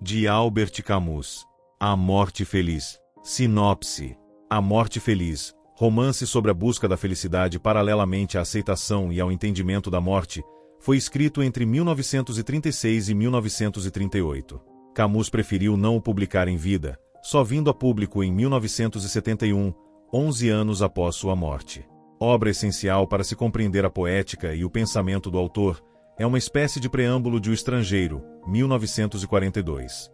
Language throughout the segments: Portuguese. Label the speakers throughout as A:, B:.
A: de Albert Camus. A Morte Feliz. Sinopse. A Morte Feliz, romance sobre a busca da felicidade paralelamente à aceitação e ao entendimento da morte, foi escrito entre 1936 e 1938. Camus preferiu não o publicar em vida, só vindo a público em 1971, 11 anos após sua morte. Obra essencial para se compreender a poética e o pensamento do autor, é uma espécie de preâmbulo de O Estrangeiro, 1942.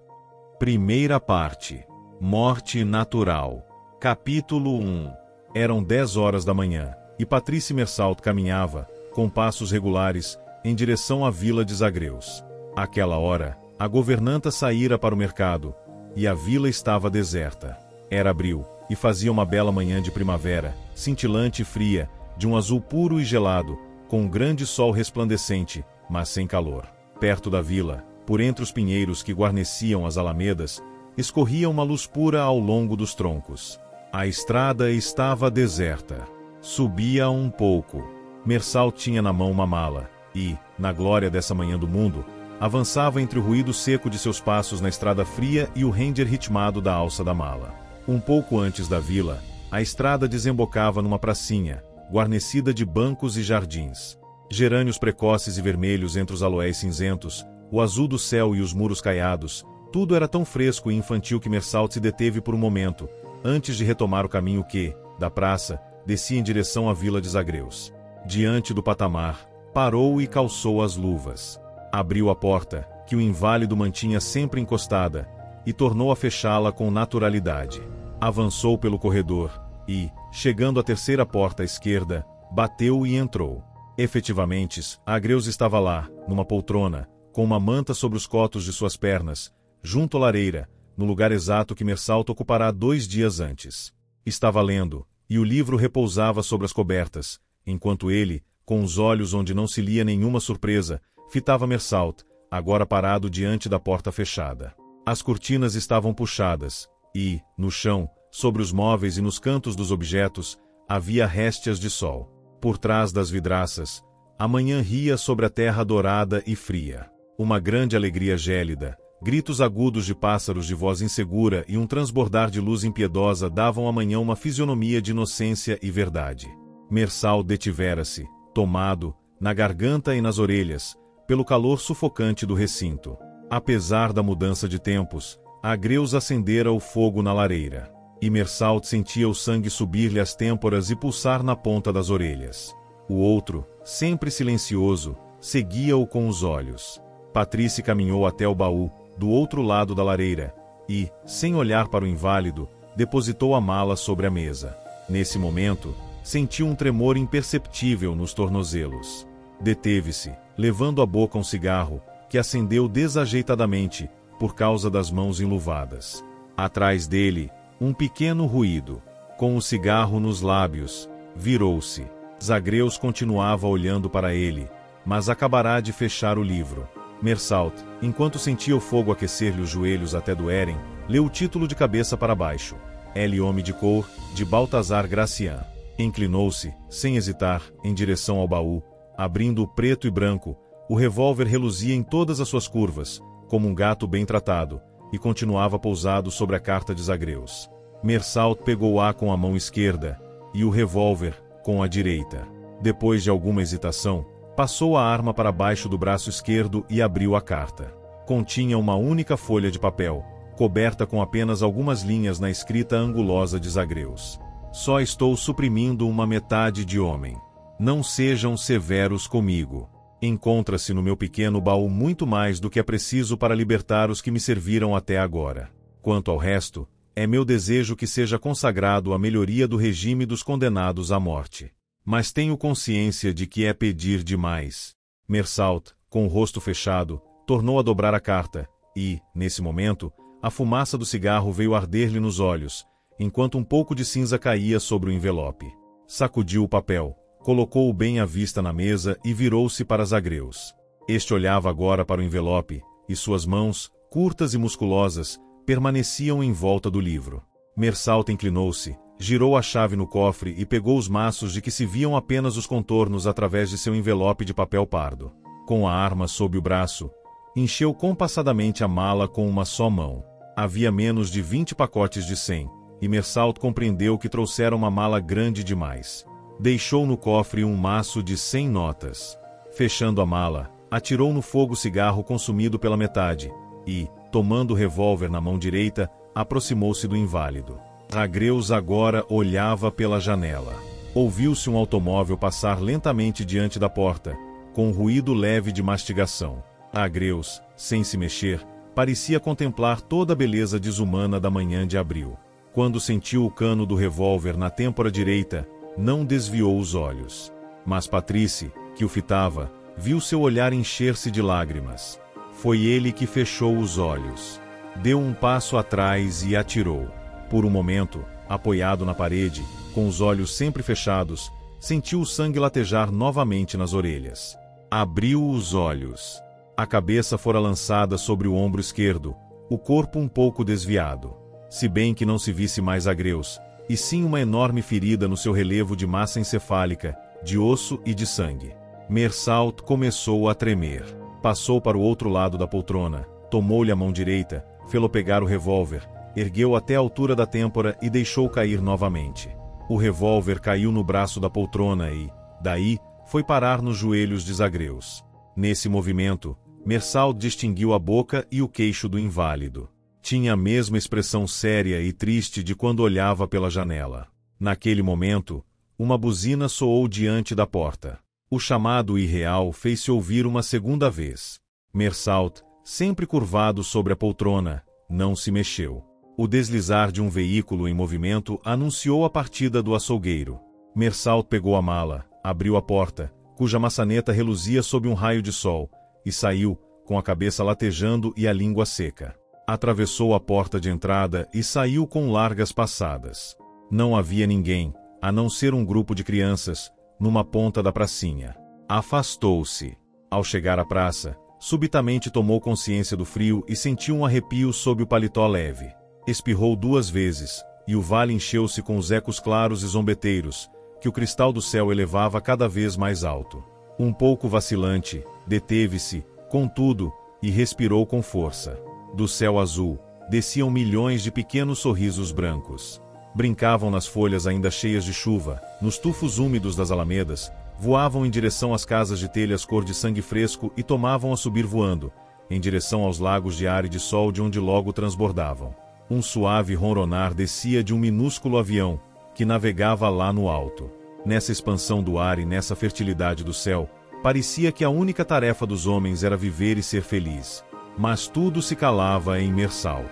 A: Primeira parte. Morte Natural. Capítulo 1. Eram 10 horas da manhã, e Patrice Mersalt caminhava, com passos regulares, em direção à vila de Zagreus. Àquela hora, a governanta saíra para o mercado, e a vila estava deserta. Era abril, e fazia uma bela manhã de primavera, cintilante e fria, de um azul puro e gelado, com um grande sol resplandecente, mas sem calor. Perto da vila, por entre os pinheiros que guarneciam as alamedas, escorria uma luz pura ao longo dos troncos. A estrada estava deserta. Subia um pouco. Mersalt tinha na mão uma mala, e, na glória dessa manhã do mundo, avançava entre o ruído seco de seus passos na estrada fria e o render ritmado da alça da mala. Um pouco antes da vila, a estrada desembocava numa pracinha, guarnecida de bancos e jardins. Gerânios precoces e vermelhos entre os aloés cinzentos, o azul do céu e os muros caiados, tudo era tão fresco e infantil que Mersalt se deteve por um momento, antes de retomar o caminho que, da praça, descia em direção à vila de Zagreus. Diante do patamar, parou e calçou as luvas. Abriu a porta, que o inválido mantinha sempre encostada, e tornou a fechá-la com naturalidade. Avançou pelo corredor, e, chegando à terceira porta à esquerda, bateu e entrou. Efetivamente, Zagreus estava lá, numa poltrona, com uma manta sobre os cotos de suas pernas, junto à lareira, no lugar exato que Mersalt ocupará 2 dias antes. Estava lendo, e o livro repousava sobre as cobertas, enquanto ele, com os olhos onde não se lia nenhuma surpresa, fitava Mersalt, agora parado diante da porta fechada. As cortinas estavam puxadas, e, no chão, sobre os móveis e nos cantos dos objetos, havia réstias de sol. Por trás das vidraças, a manhã ria sobre a terra dourada e fria. Uma grande alegria gélida, gritos agudos de pássaros de voz insegura e um transbordar de luz impiedosa davam à manhã uma fisionomia de inocência e verdade. Mersalt detivera-se, tomado, na garganta e nas orelhas, pelo calor sufocante do recinto. Apesar da mudança de tempos, Zagreus acendera o fogo na lareira. E Mersalt sentia o sangue subir-lhe às têmporas e pulsar na ponta das orelhas. O outro, sempre silencioso, seguia-o com os olhos. Patrice caminhou até o baú, do outro lado da lareira, e, sem olhar para o inválido, depositou a mala sobre a mesa. Nesse momento, sentiu um tremor imperceptível nos tornozelos. Deteve-se, levando à boca um cigarro, que acendeu desajeitadamente, por causa das mãos enluvadas. Atrás dele, um pequeno ruído. Com o cigarro nos lábios, virou-se. Zagreus continuava olhando para ele, mas acabará de fechar o livro. Mersalt, enquanto sentia o fogo aquecer-lhe os joelhos até doerem, leu o título de cabeça para baixo. El Homme de Cor, de Balthazar Gracian. Inclinou-se, sem hesitar, em direção ao baú, abrindo o preto e branco. O revólver reluzia em todas as suas curvas, como um gato bem tratado, e continuava pousado sobre a carta de Zagreus. Mersalt pegou-a com a mão esquerda, e o revólver, com a direita. Depois de alguma hesitação, passou a arma para baixo do braço esquerdo e abriu a carta. Continha uma única folha de papel, coberta com apenas algumas linhas na escrita angulosa de Zagreus. Só estou suprimindo uma metade de homem. Não sejam severos comigo. Encontra-se no meu pequeno baú muito mais do que é preciso para libertar os que me serviram até agora. Quanto ao resto, é meu desejo que seja consagrado à melhoria do regime dos condenados à morte. Mas tenho consciência de que é pedir demais. Mersalt, com o rosto fechado, tornou a dobrar a carta, e, nesse momento, a fumaça do cigarro veio arder-lhe nos olhos, enquanto um pouco de cinza caía sobre o envelope. Sacudiu o papel, colocou-o bem à vista na mesa e virou-se para Zagreus. Este olhava agora para o envelope, e suas mãos, curtas e musculosas, permaneciam em volta do livro. Mersalt inclinou-se, girou a chave no cofre e pegou os maços de que se viam apenas os contornos através de seu envelope de papel pardo. Com a arma sob o braço, Encheu compassadamente a mala com uma só mão. Havia menos de 20 pacotes de 100, e Mersault compreendeu que trouxera uma mala grande demais. Deixou no cofre um maço de 100 notas. Fechando a mala, atirou no fogo o cigarro consumido pela metade, e, tomando o revólver na mão direita, aproximou-se do inválido. Agreus agora olhava pela janela. Ouviu-se um automóvel passar lentamente diante da porta, com um ruído leve de mastigação. Agreus, sem se mexer, parecia contemplar toda a beleza desumana da manhã de abril. Quando sentiu o cano do revólver na têmpora direita, não desviou os olhos. Mas Patrice, que o fitava, viu seu olhar encher-se de lágrimas. Foi ele que fechou os olhos. Deu um passo atrás e atirou. Por um momento, apoiado na parede, com os olhos sempre fechados, sentiu o sangue latejar novamente nas orelhas. Abriu os olhos. A cabeça fora lançada sobre o ombro esquerdo, o corpo um pouco desviado. Se bem que não se visse mais Agreus, e sim uma enorme ferida no seu relevo de massa encefálica, de osso e de sangue. Mersault começou a tremer. Passou para o outro lado da poltrona, tomou-lhe a mão direita, fê-lo pegar o revólver, ergueu até a altura da têmpora e deixou cair novamente. O revólver caiu no braço da poltrona e, daí, foi parar nos joelhos de Agreus. Nesse movimento, Mersault distinguiu a boca e o queixo do inválido. Tinha a mesma expressão séria e triste de quando olhava pela janela. Naquele momento, uma buzina soou diante da porta. O chamado irreal fez-se ouvir uma segunda vez. Mersault, sempre curvado sobre a poltrona, não se mexeu. O deslizar de um veículo em movimento anunciou a partida do açougueiro. Mersault pegou a mala, abriu a porta, cuja maçaneta reluzia sob um raio de sol, e saiu, com a cabeça latejando e a língua seca. Atravessou a porta de entrada e saiu com largas passadas. Não havia ninguém, a não ser um grupo de crianças, numa ponta da pracinha. Afastou-se. Ao chegar à praça, subitamente tomou consciência do frio e sentiu um arrepio sob o paletó leve. Espirrou 2 vezes, e o vale encheu-se com os ecos claros e zombeteiros, que o cristal do céu elevava cada vez mais alto. Um pouco vacilante, deteve-se, contudo, e respirou com força. Do céu azul, desciam milhões de pequenos sorrisos brancos. Brincavam nas folhas ainda cheias de chuva, nos tufos úmidos das alamedas, voavam em direção às casas de telhas cor de sangue fresco e tomavam a subir voando, em direção aos lagos de ar e de sol de onde logo transbordavam. Um suave ronronar descia de um minúsculo avião, que navegava lá no alto. Nessa expansão do ar e nessa fertilidade do céu, parecia que a única tarefa dos homens era viver e ser feliz. Mas tudo se calava em Mersault.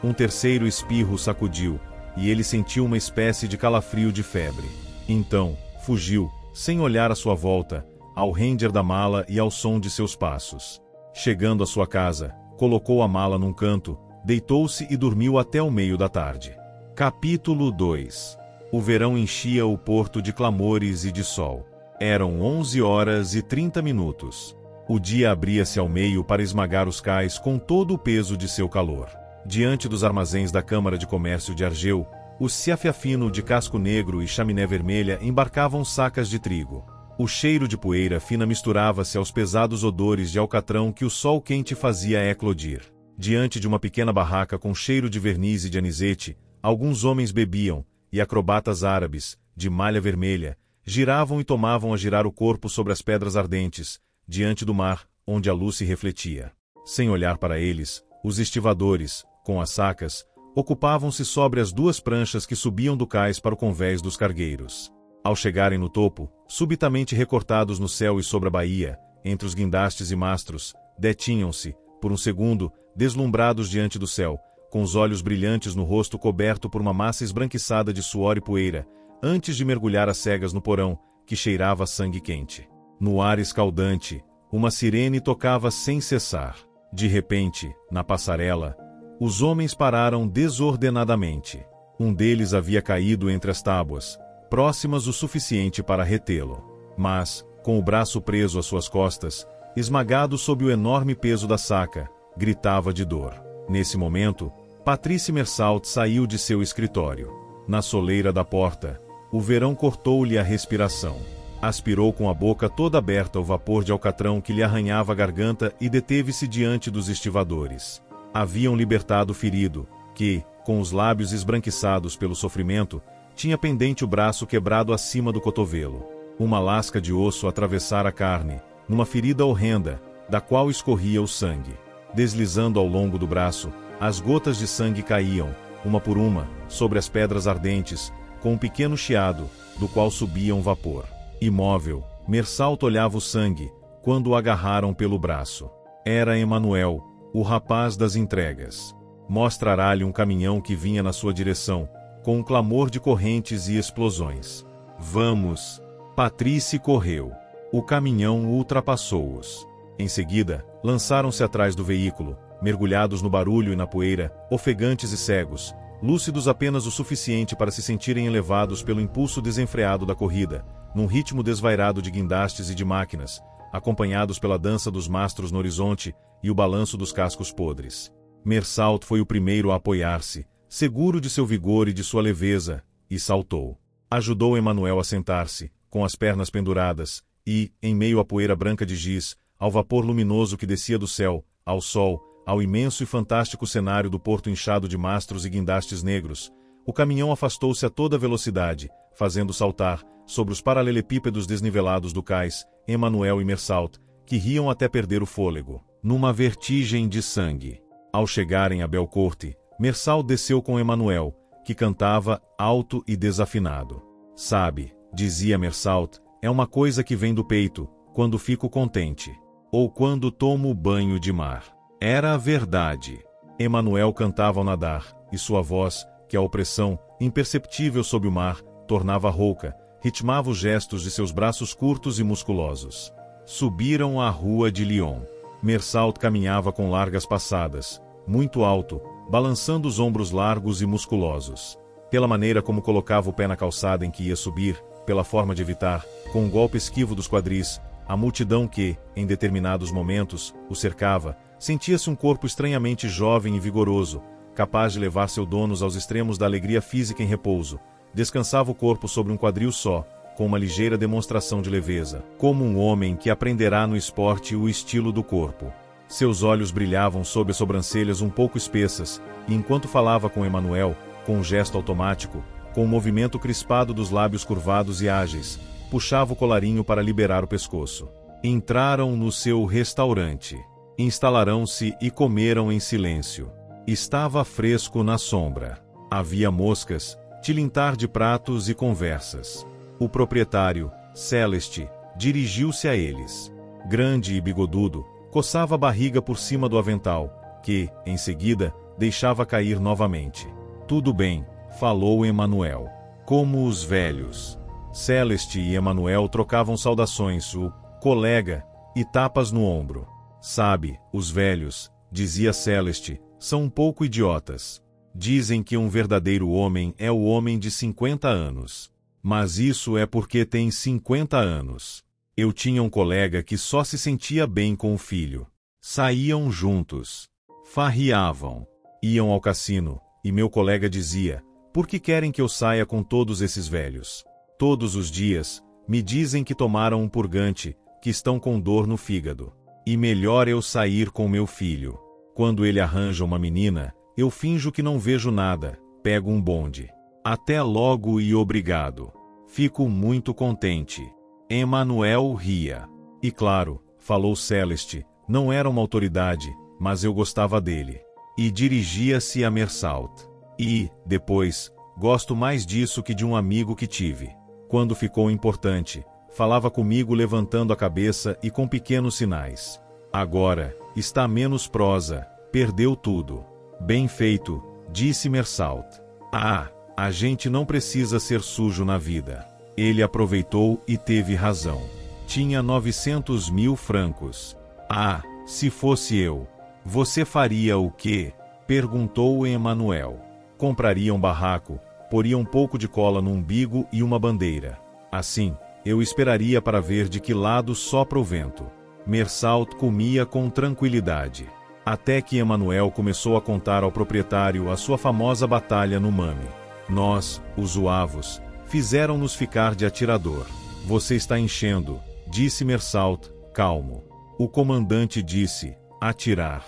A: Um terceiro espirro sacudiu, e ele sentiu uma espécie de calafrio de febre. Então, fugiu, sem olhar à sua volta, ao render da mala e ao som de seus passos. Chegando à sua casa, colocou a mala num canto, deitou-se e dormiu até o meio da tarde. Capítulo 2. O verão enchia o porto de clamores e de sol. Eram 11h30. O dia abria-se ao meio para esmagar os cais com todo o peso de seu calor. Diante dos armazéns da Câmara de Comércio de Argeu, os ciafiafino de casco negro e chaminé vermelha embarcavam sacas de trigo. O cheiro de poeira fina misturava-se aos pesados odores de alcatrão que o sol quente fazia eclodir. Diante de uma pequena barraca com cheiro de verniz e de anisete, alguns homens bebiam, e acrobatas árabes, de malha vermelha, giravam e tomavam a girar o corpo sobre as pedras ardentes, diante do mar, onde a luz se refletia. Sem olhar para eles, os estivadores, com as sacas, ocupavam-se sobre as 2 pranchas que subiam do cais para o convés dos cargueiros. Ao chegarem no topo, subitamente recortados no céu e sobre a baía, entre os guindastes e mastros, detinham-se, por um segundo, deslumbrados diante do céu, com os olhos brilhantes no rosto coberto por uma massa esbranquiçada de suor e poeira, antes de mergulhar às cegas no porão, que cheirava a sangue quente. No ar escaldante, uma sirene tocava sem cessar. De repente, na passarela, os homens pararam desordenadamente. Um deles havia caído entre as tábuas, próximas o suficiente para retê-lo. Mas, com o braço preso às suas costas, esmagado sob o enorme peso da saca, gritava de dor. Nesse momento, Patrice Mersault saiu de seu escritório. Na soleira da porta, o verão cortou-lhe a respiração. Aspirou com a boca toda aberta o vapor de alcatrão que lhe arranhava a garganta e deteve-se diante dos estivadores. Haviam libertado o ferido, que, com os lábios esbranquiçados pelo sofrimento, tinha pendente o braço quebrado acima do cotovelo. Uma lasca de osso atravessara a carne, numa ferida horrenda, da qual escorria o sangue. Deslizando ao longo do braço, as gotas de sangue caíam, uma por uma, sobre as pedras ardentes, com um pequeno chiado, do qual subia um vapor. Imóvel, Mersault olhava o sangue, quando o agarraram pelo braço. Era Emanuel, o rapaz das entregas. Mostrará-lhe um caminhão que vinha na sua direção, com um clamor de correntes e explosões. Vamos! Patrice correu. O caminhão ultrapassou-os. Em seguida, lançaram-se atrás do veículo, mergulhados no barulho e na poeira, ofegantes e cegos, lúcidos apenas o suficiente para se sentirem elevados pelo impulso desenfreado da corrida, num ritmo desvairado de guindastes e de máquinas, acompanhados pela dança dos mastros no horizonte e o balanço dos cascos podres. Mersault foi o primeiro a apoiar-se, seguro de seu vigor e de sua leveza, e saltou. Ajudou Emanuel a sentar-se, com as pernas penduradas, e, em meio à poeira branca de giz, ao vapor luminoso que descia do céu, ao sol, ao imenso e fantástico cenário do porto inchado de mastros e guindastes negros, o caminhão afastou-se a toda velocidade, fazendo saltar, sobre os paralelepípedos desnivelados do cais, Emanuel e Mersault, que riam até perder o fôlego, numa vertigem de sangue. Ao chegarem a Belcourt, Mersault desceu com Emanuel, que cantava alto e desafinado. Sabe, dizia Mersault, é uma coisa que vem do peito, quando fico contente, ou quando tomo banho de mar. Era a verdade. Emanuel cantava ao nadar, e sua voz, que a opressão, imperceptível sob o mar, tornava rouca, ritmava os gestos de seus braços curtos e musculosos. Subiram a rua de Lyon. Mersault caminhava com largas passadas, muito alto, balançando os ombros largos e musculosos. Pela maneira como colocava o pé na calçada em que ia subir, pela forma de evitar, com um golpe esquivo dos quadris, a multidão que, em determinados momentos, o cercava, sentia-se um corpo estranhamente jovem e vigoroso, capaz de levar seus donos aos extremos da alegria física em repouso. Descansava o corpo sobre um quadril só, com uma ligeira demonstração de leveza, como um homem que aprenderá no esporte o estilo do corpo. Seus olhos brilhavam sob as sobrancelhas um pouco espessas, e enquanto falava com Emanuel, com um gesto automático, com um movimento crispado dos lábios curvados e ágeis, puxava o colarinho para liberar o pescoço. Entraram no seu restaurante. Instalaram-se e comeram em silêncio. Estava fresco na sombra. Havia moscas, tilintar de pratos e conversas. O proprietário, Celeste, dirigiu-se a eles. Grande e bigodudo, coçava a barriga por cima do avental, que, em seguida, deixava cair novamente. Tudo bem, falou Emanuel. Como os velhos. Celeste e Emanuel trocavam saudações, o colega, e tapas no ombro. Sabe, os velhos, dizia Celeste, são um pouco idiotas. Dizem que um verdadeiro homem é o homem de 50 anos. Mas isso é porque tem 50 anos. Eu tinha um colega que só se sentia bem com o filho. Saíam juntos. Farriavam. Iam ao cassino, e meu colega dizia, por que querem que eu saia com todos esses velhos? Todos os dias, me dizem que tomaram um purgante, que estão com dor no fígado. E melhor eu sair com meu filho. Quando ele arranja uma menina, eu finjo que não vejo nada, pego um bonde. Até logo e obrigado. Fico muito contente. Emanuel ria. E claro, falou Celeste, não era uma autoridade, mas eu gostava dele. E dirigia-se a Mersault. E, depois, gosto mais disso que de um amigo que tive. Quando ficou importante, falava comigo levantando a cabeça e com pequenos sinais. Agora, está menos prosa, perdeu tudo. Bem feito, disse Mersault. Ah, a gente não precisa ser sujo na vida. Ele aproveitou e teve razão. Tinha 900.000 francos. Ah, se fosse eu. Você faria o quê? Perguntou Emanuel. Compraria um barraco, poria um pouco de cola no umbigo e uma bandeira. Assim, eu esperaria para ver de que lado sopra o vento. Mersault comia com tranquilidade. Até que Emanuel começou a contar ao proprietário a sua famosa batalha no Mame. Nós, os zuavos, fizeram-nos ficar de atirador. Você está enchendo, disse Mersalt, calmo. O comandante disse, atirar.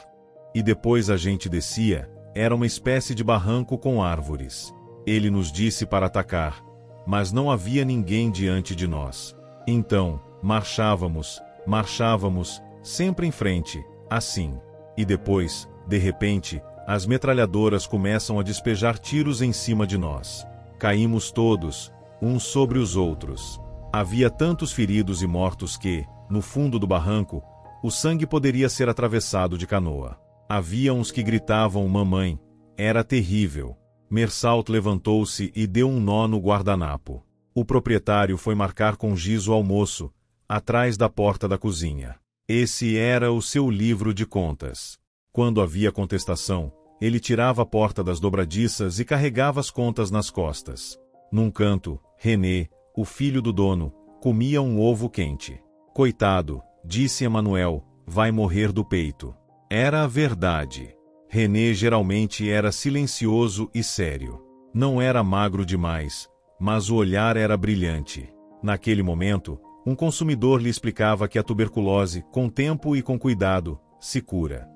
A: E depois a gente descia, era uma espécie de barranco com árvores. Ele nos disse para atacar, mas não havia ninguém diante de nós. Então, marchávamos, sempre em frente, assim. E depois, de repente, as metralhadoras começam a despejar tiros em cima de nós. Caímos todos, uns sobre os outros. Havia tantos feridos e mortos que, no fundo do barranco, o sangue poderia ser atravessado de canoa. Havia uns que gritavam mamãe. Era terrível. Mersalt levantou-se e deu um nó no guardanapo. O proprietário foi marcar com giz o almoço, atrás da porta da cozinha. Esse era o seu livro de contas. Quando havia contestação, ele tirava a porta das dobradiças e carregava as contas nas costas. Num canto, René, o filho do dono, comia um ovo quente. Coitado, disse Emanuel, vai morrer do peito. Era a verdade. René geralmente era silencioso e sério. Não era magro demais, mas o olhar era brilhante. Naquele momento, um consumidor lhe explicava que a tuberculose, com tempo e com cuidado, se cura.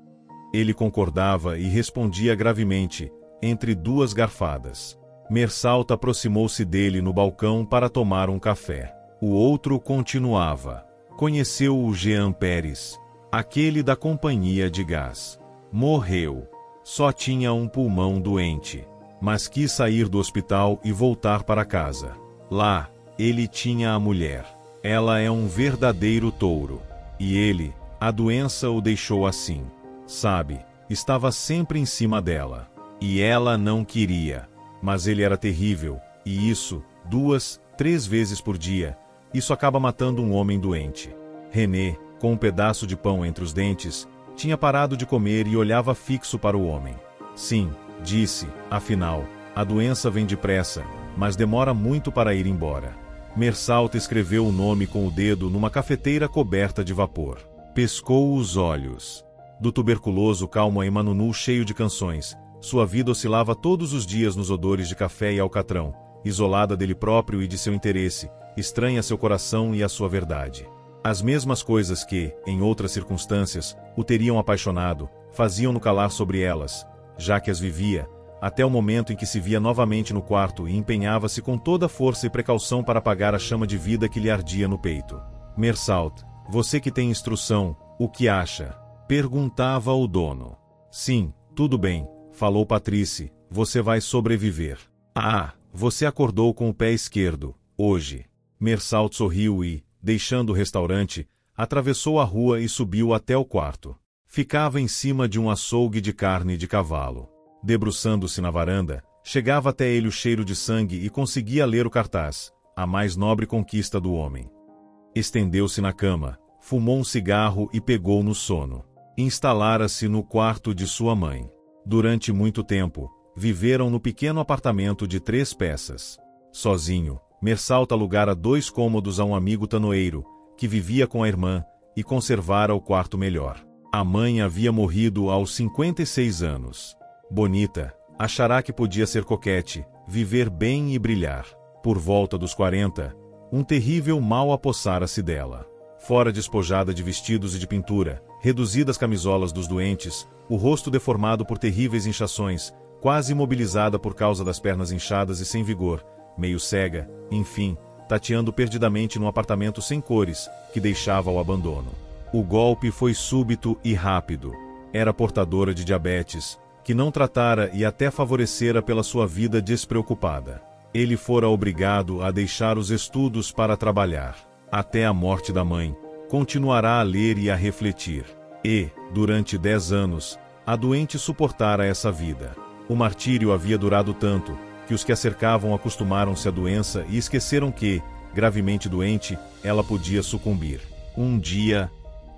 A: Ele concordava e respondia gravemente, entre duas garfadas. Mersalt aproximou-se dele no balcão para tomar um café. O outro continuava. Conheceu o Jean Pérez, aquele da companhia de gás. Morreu. Só tinha um pulmão doente. Mas quis sair do hospital e voltar para casa. Lá, ele tinha a mulher. Ela é um verdadeiro touro. E ele, a doença o deixou assim. Sabe, estava sempre em cima dela. E ela não queria. Mas ele era terrível, e isso, 2, 3 vezes por dia, isso acaba matando um homem doente. René, com um pedaço de pão entre os dentes, tinha parado de comer e olhava fixo para o homem. Sim, disse, afinal, a doença vem depressa, mas demora muito para ir embora. Mersalt escreveu o nome com o dedo numa cafeteira coberta de vapor. Pescou os olhos. Do tuberculoso calmo a Emanunu cheio de canções, sua vida oscilava todos os dias nos odores de café e alcatrão, isolada dele próprio e de seu interesse, estranha a seu coração e a sua verdade. As mesmas coisas que, em outras circunstâncias, o teriam apaixonado, faziam-no calar sobre elas, já que as vivia, até o momento em que se via novamente no quarto e empenhava-se com toda a força e precaução para apagar a chama de vida que lhe ardia no peito. Mersalt, você que tem instrução, o que acha? Perguntava o dono. Sim, tudo bem, falou Patrice, você vai sobreviver. Ah, você acordou com o pé esquerdo, hoje. Mersalt sorriu e, deixando o restaurante, atravessou a rua e subiu até o quarto. Ficava em cima de um açougue de carne de cavalo. Debruçando-se na varanda, chegava até ele o cheiro de sangue e conseguia ler o cartaz, a mais nobre conquista do homem. Estendeu-se na cama, fumou um cigarro e pegou no sono. Instalara-se no quarto de sua mãe. Durante muito tempo, viveram no pequeno apartamento de 3 peças. Sozinho, Mersalt alugara 2 cômodos a um amigo tanoeiro, que vivia com a irmã, e conservara o quarto melhor. A mãe havia morrido aos 56 anos. Bonita, achará que podia ser coquete, viver bem e brilhar. Por volta dos 40, um terrível mal apossara-se dela. Fora despojada de vestidos e de pintura, reduzidas camisolas dos doentes, o rosto deformado por terríveis inchações, quase imobilizada por causa das pernas inchadas e sem vigor, meio cega, enfim, tateando perdidamente num apartamento sem cores, que deixava ao abandono. O golpe foi súbito e rápido. Era portadora de diabetes, que não tratara e até favorecera pela sua vida despreocupada. Ele fora obrigado a deixar os estudos para trabalhar. Até a morte da mãe, continuará a ler e a refletir. E, durante 10 anos, a doente suportara essa vida. O martírio havia durado tanto, que os que a cercavam acostumaram-se à doença e esqueceram que, gravemente doente, ela podia sucumbir. Um dia,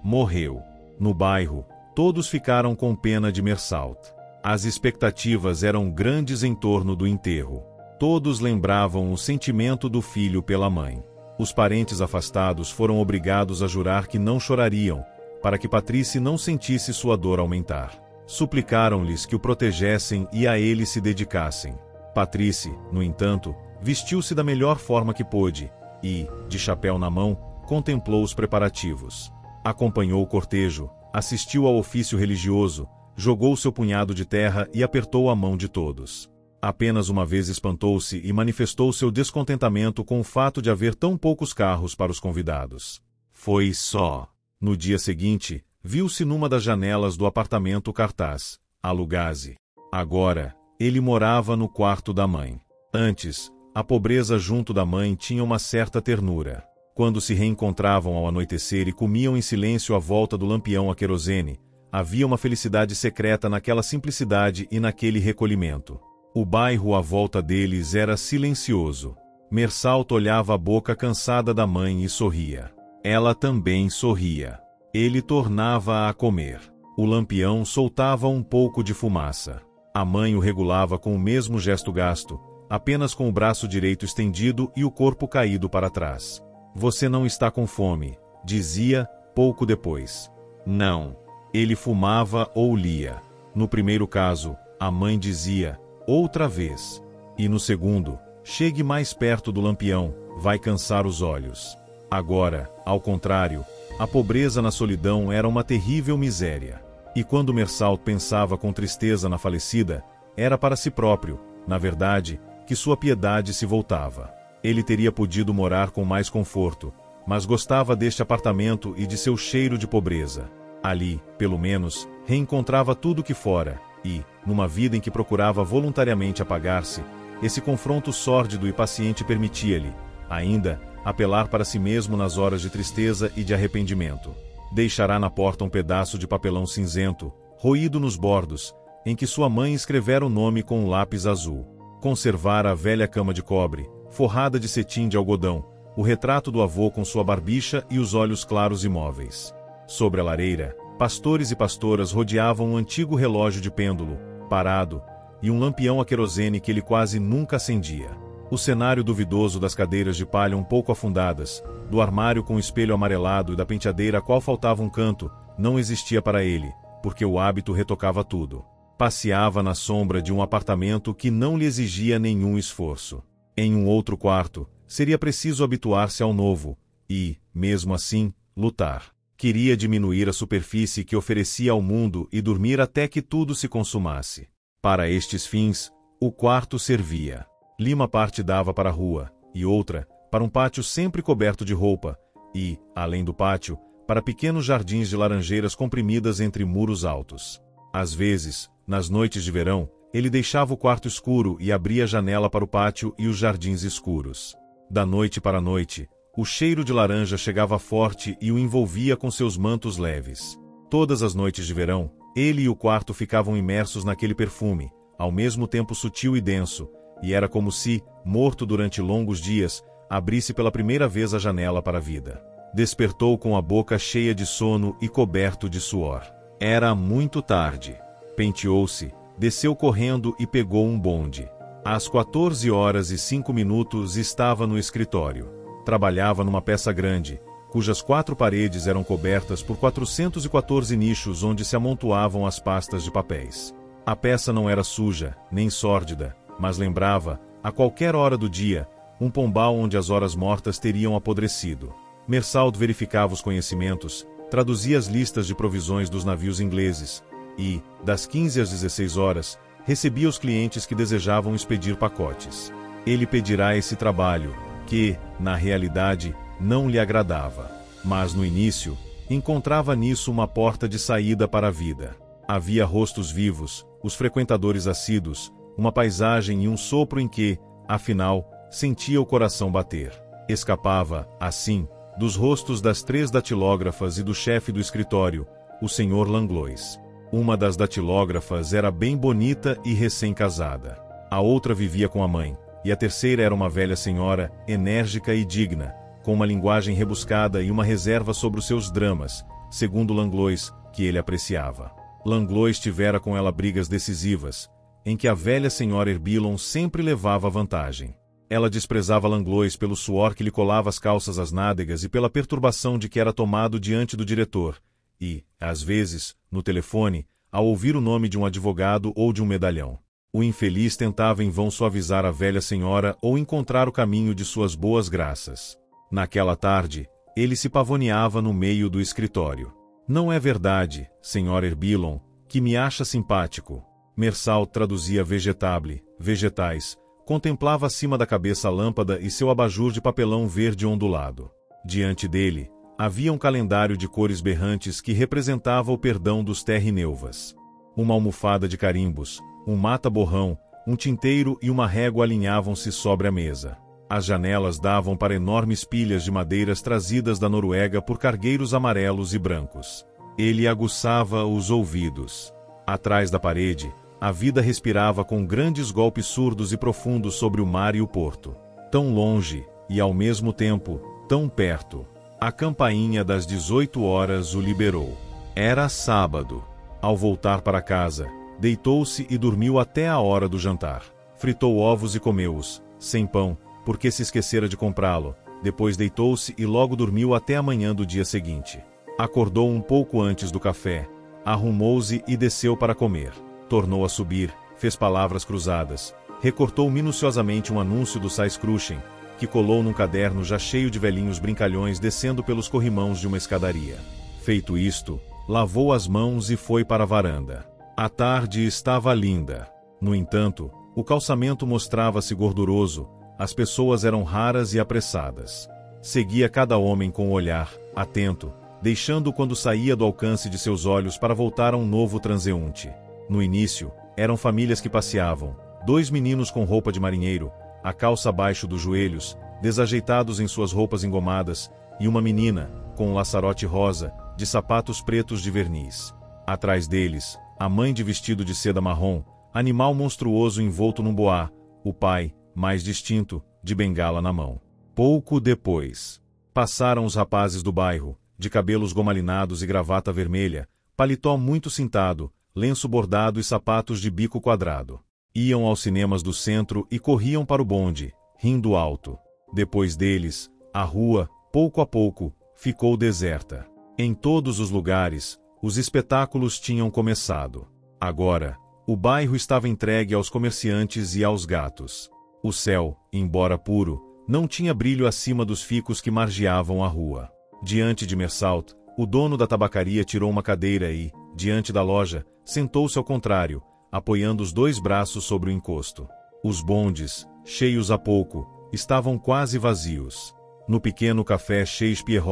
A: morreu. No bairro, todos ficaram com pena de Mersalt. As expectativas eram grandes em torno do enterro. Todos lembravam o sentimento do filho pela mãe. Os parentes afastados foram obrigados a jurar que não chorariam, para que Patrice não sentisse sua dor aumentar. Suplicaram-lhes que o protegessem e a ele se dedicassem. Patrice, no entanto, vestiu-se da melhor forma que pôde, e, de chapéu na mão, contemplou os preparativos. Acompanhou o cortejo, assistiu ao ofício religioso, jogou seu punhado de terra e apertou a mão de todos. Apenas uma vez espantou-se e manifestou seu descontentamento com o fato de haver tão poucos carros para os convidados. Foi só. No dia seguinte, viu-se numa das janelas do apartamento cartaz: alugaze. Agora, ele morava no quarto da mãe. Antes, a pobreza junto da mãe tinha uma certa ternura. Quando se reencontravam ao anoitecer e comiam em silêncio à volta do lampião a querosene, havia uma felicidade secreta naquela simplicidade e naquele recolhimento. O bairro à volta deles era silencioso. Mersalto olhava a boca cansada da mãe e sorria. Ela também sorria. Ele tornava a comer. O lampião soltava um pouco de fumaça. A mãe o regulava com o mesmo gesto gasto, apenas com o braço direito estendido e o corpo caído para trás. Você não está com fome, dizia, pouco depois. Não. Ele fumava ou lia. No primeiro caso, a mãe dizia, outra vez. E no segundo, chegue mais perto do lampião, vai cansar os olhos. Agora, ao contrário, a pobreza na solidão era uma terrível miséria. E quando Mersalto pensava com tristeza na falecida, era para si próprio, na verdade, que sua piedade se voltava. Ele teria podido morar com mais conforto, mas gostava deste apartamento e de seu cheiro de pobreza. Ali, pelo menos, reencontrava tudo que fora, e, numa vida em que procurava voluntariamente apagar-se, esse confronto sórdido e paciente permitia-lhe, ainda, apelar para si mesmo nas horas de tristeza e de arrependimento. Deixará na porta um pedaço de papelão cinzento, roído nos bordos, em que sua mãe escrevera o nome com um lápis azul. Conservara a velha cama de cobre, forrada de cetim de algodão, o retrato do avô com sua barbicha e os olhos claros imóveis. Sobre a lareira, pastores e pastoras rodeavam um antigo relógio de pêndulo, parado, e um lampião a querosene que ele quase nunca acendia. O cenário duvidoso das cadeiras de palha um pouco afundadas, do armário com o espelho amarelado e da penteadeira a qual faltava um canto, não existia para ele, porque o hábito retocava tudo. Passeava na sombra de um apartamento que não lhe exigia nenhum esforço. Em um outro quarto, seria preciso habituar-se ao novo, e, mesmo assim, lutar. Queria diminuir a superfície que oferecia ao mundo e dormir até que tudo se consumasse. Para estes fins, o quarto servia. Lima parte dava para a rua, e outra, para um pátio sempre coberto de roupa, e, além do pátio, para pequenos jardins de laranjeiras comprimidas entre muros altos. Às vezes, nas noites de verão, ele deixava o quarto escuro e abria a janela para o pátio e os jardins escuros. Da noite para a noite, o cheiro de laranja chegava forte e o envolvia com seus mantos leves. Todas as noites de verão, ele e o quarto ficavam imersos naquele perfume, ao mesmo tempo sutil e denso, e era como se, morto durante longos dias, abrisse pela primeira vez a janela para a vida. Despertou com a boca cheia de sono e coberto de suor. Era muito tarde. Penteou-se, desceu correndo e pegou um bonde. Às 14h05 estava no escritório. Trabalhava numa peça grande, cujas 4 paredes eram cobertas por 414 nichos onde se amontoavam as pastas de papéis. A peça não era suja, nem sórdida, mas lembrava, a qualquer hora do dia, um pombal onde as horas mortas teriam apodrecido. Mersalto verificava os conhecimentos, traduzia as listas de provisões dos navios ingleses e, das 15 às 16 horas, recebia os clientes que desejavam expedir pacotes. Ele pedirá esse trabalho, que, na realidade, não lhe agradava. Mas no início, encontrava nisso uma porta de saída para a vida. Havia rostos vivos, os frequentadores assíduos, uma paisagem e um sopro em que, afinal, sentia o coração bater. Escapava, assim, dos rostos das 3 datilógrafas e do chefe do escritório, o Sr. Langlois. Uma das datilógrafas era bem bonita e recém-casada. A outra vivia com a mãe, e a terceira era uma velha senhora, enérgica e digna, com uma linguagem rebuscada e uma reserva sobre os seus dramas, segundo Langlois, que ele apreciava. Langlois tivera com ela brigas decisivas, em que a velha senhora Herbilon sempre levava vantagem. Ela desprezava Langlois pelo suor que lhe colava as calças às nádegas e pela perturbação de que era tomado diante do diretor, e, às vezes, no telefone, ao ouvir o nome de um advogado ou de um medalhão. O infeliz tentava em vão suavizar a velha senhora ou encontrar o caminho de suas boas graças. Naquela tarde, ele se pavoneava no meio do escritório. Não é verdade, Sr. Erbilon, que me acha simpático. Mersalt traduzia vegetable, vegetais, contemplava acima da cabeça a lâmpada e seu abajur de papelão verde ondulado. Diante dele, havia um calendário de cores berrantes que representava o perdão dos terra-neuvas. Uma almofada de carimbos, um mata-borrão, um tinteiro e uma régua alinhavam-se sobre a mesa. As janelas davam para enormes pilhas de madeiras trazidas da Noruega por cargueiros amarelos e brancos. Ele aguçava os ouvidos. Atrás da parede, a vida respirava com grandes golpes surdos e profundos sobre o mar e o porto. Tão longe, e ao mesmo tempo, tão perto. A campainha das 18 horas o liberou. Era sábado. Ao voltar para casa, deitou-se e dormiu até a hora do jantar. Fritou ovos e comeu-os, sem pão, porque se esquecera de comprá-lo. Depois deitou-se e logo dormiu até a manhã do dia seguinte. Acordou um pouco antes do café, arrumou-se e desceu para comer. Tornou a subir, fez palavras cruzadas, recortou minuciosamente um anúncio do Saiskruchen, que colou num caderno já cheio de velhinhos brincalhões descendo pelos corrimãos de uma escadaria. Feito isto, lavou as mãos e foi para a varanda. A tarde estava linda. No entanto, o calçamento mostrava-se gorduroso, as pessoas eram raras e apressadas. Seguia cada homem com o olhar, atento, deixando-o quando saía do alcance de seus olhos para voltar a um novo transeunte. No início, eram famílias que passeavam, 2 meninos com roupa de marinheiro, a calça abaixo dos joelhos, desajeitados em suas roupas engomadas, e uma menina, com um laçarote rosa, de sapatos pretos de verniz. Atrás deles, a mãe de vestido de seda marrom, animal monstruoso envolto num boá, o pai, mais distinto, de bengala na mão. Pouco depois, passaram os rapazes do bairro, de cabelos gomalinados e gravata vermelha, paletó muito cintado, lenço bordado e sapatos de bico quadrado. Iam aos cinemas do centro e corriam para o bonde, rindo alto. Depois deles, a rua, pouco a pouco, ficou deserta. Em todos os lugares, os espetáculos tinham começado. Agora, o bairro estava entregue aos comerciantes e aos gatos. O céu, embora puro, não tinha brilho acima dos ficus que margeavam a rua. Diante de Mersalt, o dono da tabacaria tirou uma cadeira e, diante da loja, sentou-se ao contrário, apoiando os 2 braços sobre o encosto. Os bondes, cheios há pouco, estavam quase vazios. No pequeno café Shakespeare,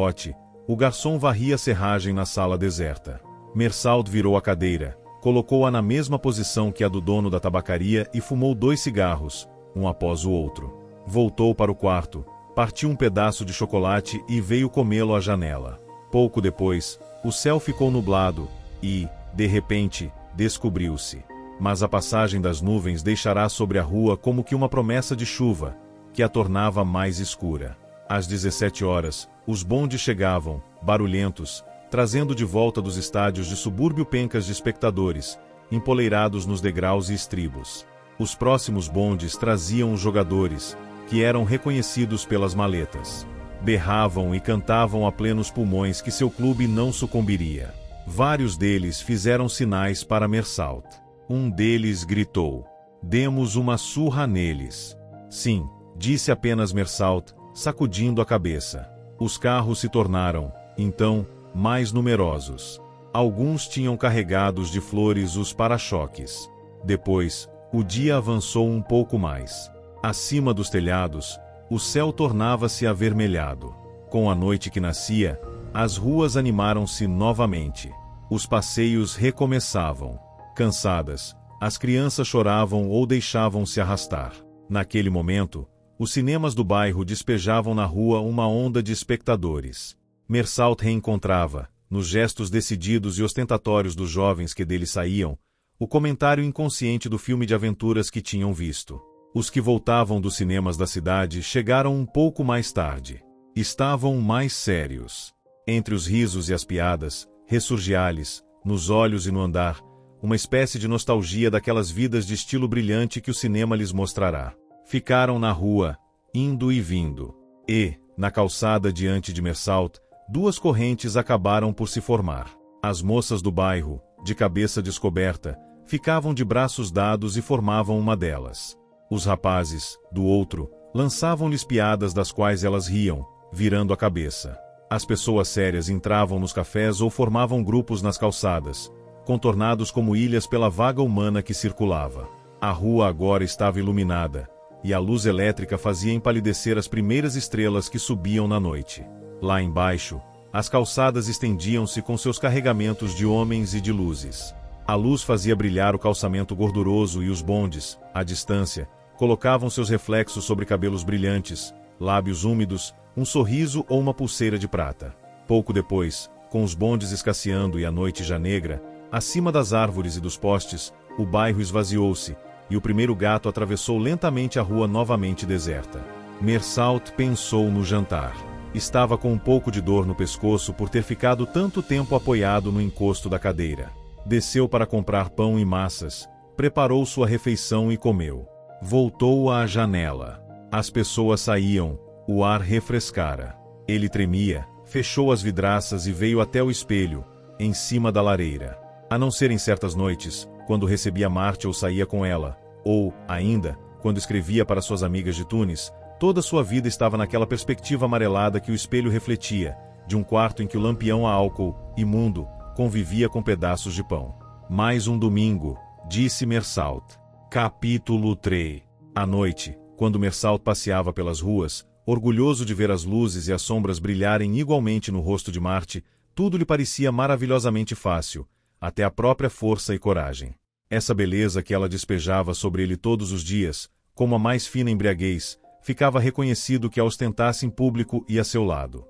A: o garçom varria a serragem na sala deserta. Mersalt virou a cadeira, colocou-a na mesma posição que a do dono da tabacaria e fumou 2 cigarros, um após o outro. Voltou para o quarto, partiu um pedaço de chocolate e veio comê-lo à janela. Pouco depois, o céu ficou nublado e, de repente, descobriu-se. Mas a passagem das nuvens deixará sobre a rua como que uma promessa de chuva, que a tornava mais escura. Às 17 horas, os bondes chegavam, barulhentos, trazendo de volta dos estádios de subúrbio pencas de espectadores, empoleirados nos degraus e estribos. Os próximos bondes traziam os jogadores, que eram reconhecidos pelas maletas. Berravam e cantavam a plenos pulmões que seu clube não sucumbiria. Vários deles fizeram sinais para Mersalt. Um deles gritou: "Demos uma surra neles." Sim, disse apenas Mersalt, sacudindo a cabeça. Os carros se tornaram, então, mais numerosos. Alguns tinham carregados de flores os para-choques. Depois, o dia avançou um pouco mais. Acima dos telhados, o céu tornava-se avermelhado. Com a noite que nascia, as ruas animaram-se novamente. Os passeios recomeçavam. Cansadas, as crianças choravam ou deixavam-se arrastar. Naquele momento, os cinemas do bairro despejavam na rua uma onda de espectadores. Mersalt reencontrava, nos gestos decididos e ostentatórios dos jovens que dele saíam, o comentário inconsciente do filme de aventuras que tinham visto. Os que voltavam dos cinemas da cidade chegaram um pouco mais tarde. Estavam mais sérios. Entre os risos e as piadas, ressurgia-lhes, nos olhos e no andar, uma espécie de nostalgia daquelas vidas de estilo brilhante que o cinema lhes mostrará. Ficaram na rua, indo e vindo. E, na calçada diante de Mersalt, 2 correntes acabaram por se formar. As moças do bairro, de cabeça descoberta, ficavam de braços dados e formavam uma delas. Os rapazes, do outro, lançavam-lhes piadas das quais elas riam, virando a cabeça. As pessoas sérias entravam nos cafés ou formavam grupos nas calçadas, contornados como ilhas pela vaga humana que circulava. A rua agora estava iluminada, e a luz elétrica fazia empalidecer as primeiras estrelas que subiam na noite. Lá embaixo, as calçadas estendiam-se com seus carregamentos de homens e de luzes. A luz fazia brilhar o calçamento gorduroso e os bondes, à distância, colocavam seus reflexos sobre cabelos brilhantes, lábios úmidos, um sorriso ou uma pulseira de prata. Pouco depois, com os bondes escasseando e a noite já negra, acima das árvores e dos postes, o bairro esvaziou-se, e o primeiro gato atravessou lentamente a rua novamente deserta. Mersalt pensou no jantar. Estava com um pouco de dor no pescoço por ter ficado tanto tempo apoiado no encosto da cadeira. Desceu para comprar pão e massas, preparou sua refeição e comeu. Voltou à janela. As pessoas saíam, o ar refrescara. Ele tremia, fechou as vidraças e veio até o espelho, em cima da lareira. A não ser em certas noites, quando recebia Marte ou saía com ela, ou, ainda, quando escrevia para suas amigas de Tunis, toda sua vida estava naquela perspectiva amarelada que o espelho refletia, de um quarto em que o lampião a álcool, imundo, convivia com pedaços de pão. Mais um domingo, disse Mersalt. Capítulo 3. À noite, quando Mersalt passeava pelas ruas, orgulhoso de ver as luzes e as sombras brilharem igualmente no rosto de Marte, tudo lhe parecia maravilhosamente fácil, até a própria força e coragem. Essa beleza que ela despejava sobre ele todos os dias, como a mais fina embriaguez, ficava reconhecido que a ostentasse em público e a seu lado.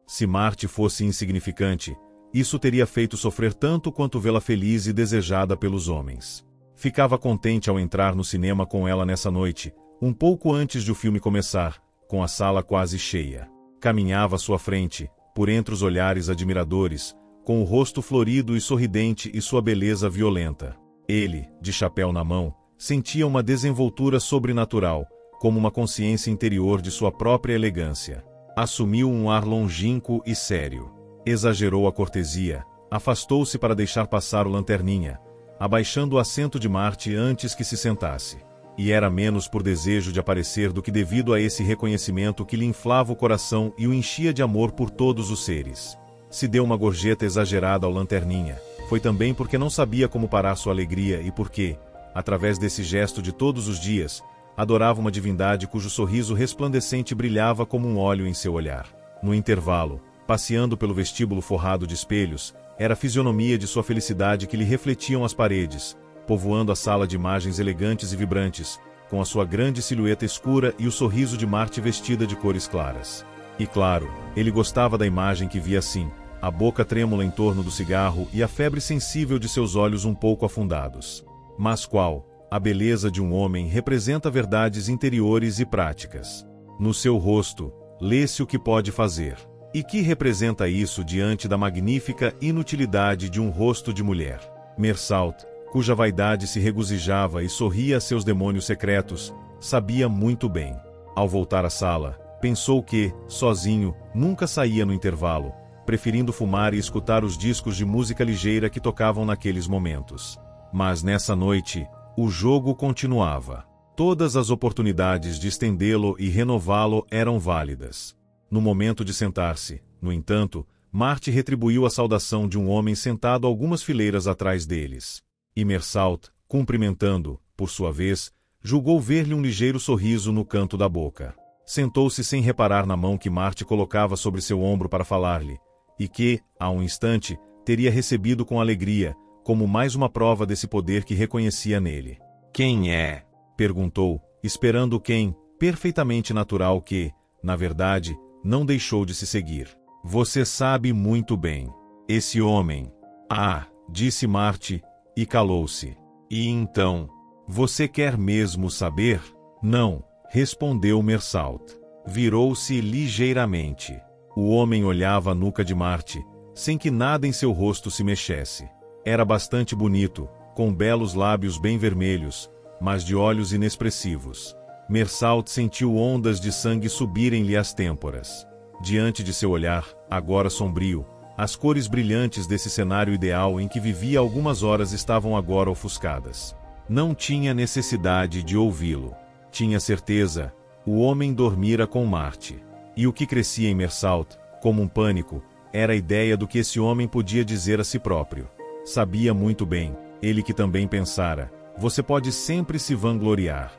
A: Se Marte fosse insignificante, isso teria feito sofrer tanto quanto vê-la feliz e desejada pelos homens. Ficava contente ao entrar no cinema com ela nessa noite, um pouco antes de o filme começar, com a sala quase cheia. Caminhava à sua frente, por entre os olhares admiradores, com o rosto florido e sorridente e sua beleza violenta. Ele, de chapéu na mão, sentia uma desenvoltura sobrenatural, como uma consciência interior de sua própria elegância. Assumiu um ar longínquo e sério. Exagerou a cortesia, afastou-se para deixar passar o lanterninha, abaixando o assento de Marte antes que se sentasse. E era menos por desejo de aparecer do que devido a esse reconhecimento que lhe inflava o coração e o enchia de amor por todos os seres. Se deu uma gorjeta exagerada ao lanterninha, foi também porque não sabia como parar sua alegria e porque, através desse gesto de todos os dias, adorava uma divindade cujo sorriso resplandecente brilhava como um óleo em seu olhar. No intervalo, passeando pelo vestíbulo forrado de espelhos, era a fisionomia de sua felicidade que lhe refletiam as paredes, povoando a sala de imagens elegantes e vibrantes, com a sua grande silhueta escura e o sorriso de Marte vestida de cores claras. E claro, ele gostava da imagem que via assim, a boca trêmula em torno do cigarro e a febre sensível de seus olhos um pouco afundados. Mas qual, a beleza de um homem representa verdades interiores e práticas. No seu rosto, lê-se o que pode fazer. E que representa isso diante da magnífica inutilidade de um rosto de mulher? Mersalt, cuja vaidade se regozijava e sorria a seus demônios secretos, sabia muito bem. Ao voltar à sala, pensou que, sozinho, nunca saía no intervalo, preferindo fumar e escutar os discos de música ligeira que tocavam naqueles momentos. Mas nessa noite, o jogo continuava. Todas as oportunidades de estendê-lo e renová-lo eram válidas. No momento de sentar-se, no entanto, Marte retribuiu a saudação de um homem sentado algumas fileiras atrás deles. E Mersalt, cumprimentando, por sua vez, julgou ver-lhe um ligeiro sorriso no canto da boca. Sentou-se sem reparar na mão que Marte colocava sobre seu ombro para falar-lhe, e que, há um instante, teria recebido com alegria, como mais uma prova desse poder que reconhecia nele. «Quem é?» perguntou, esperando quem, perfeitamente natural que, na verdade, não deixou de se seguir. «Você sabe muito bem. Esse homem...» «Ah!» disse Marte, e calou-se. «E então? Você quer mesmo saber?» «Não», respondeu Mersalt. Virou-se ligeiramente. O homem olhava a nuca de Marte, sem que nada em seu rosto se mexesse. Era bastante bonito, com belos lábios bem vermelhos, mas de olhos inexpressivos. Mersalt sentiu ondas de sangue subirem-lhe às têmporas. Diante de seu olhar, agora sombrio, as cores brilhantes desse cenário ideal em que vivia algumas horas estavam agora ofuscadas. Não tinha necessidade de ouvi-lo. Tinha certeza, o homem dormira com Marte. E o que crescia em Mersalt, como um pânico, era a ideia do que esse homem podia dizer a si próprio. Sabia muito bem, ele que também pensara, você pode sempre se vangloriar.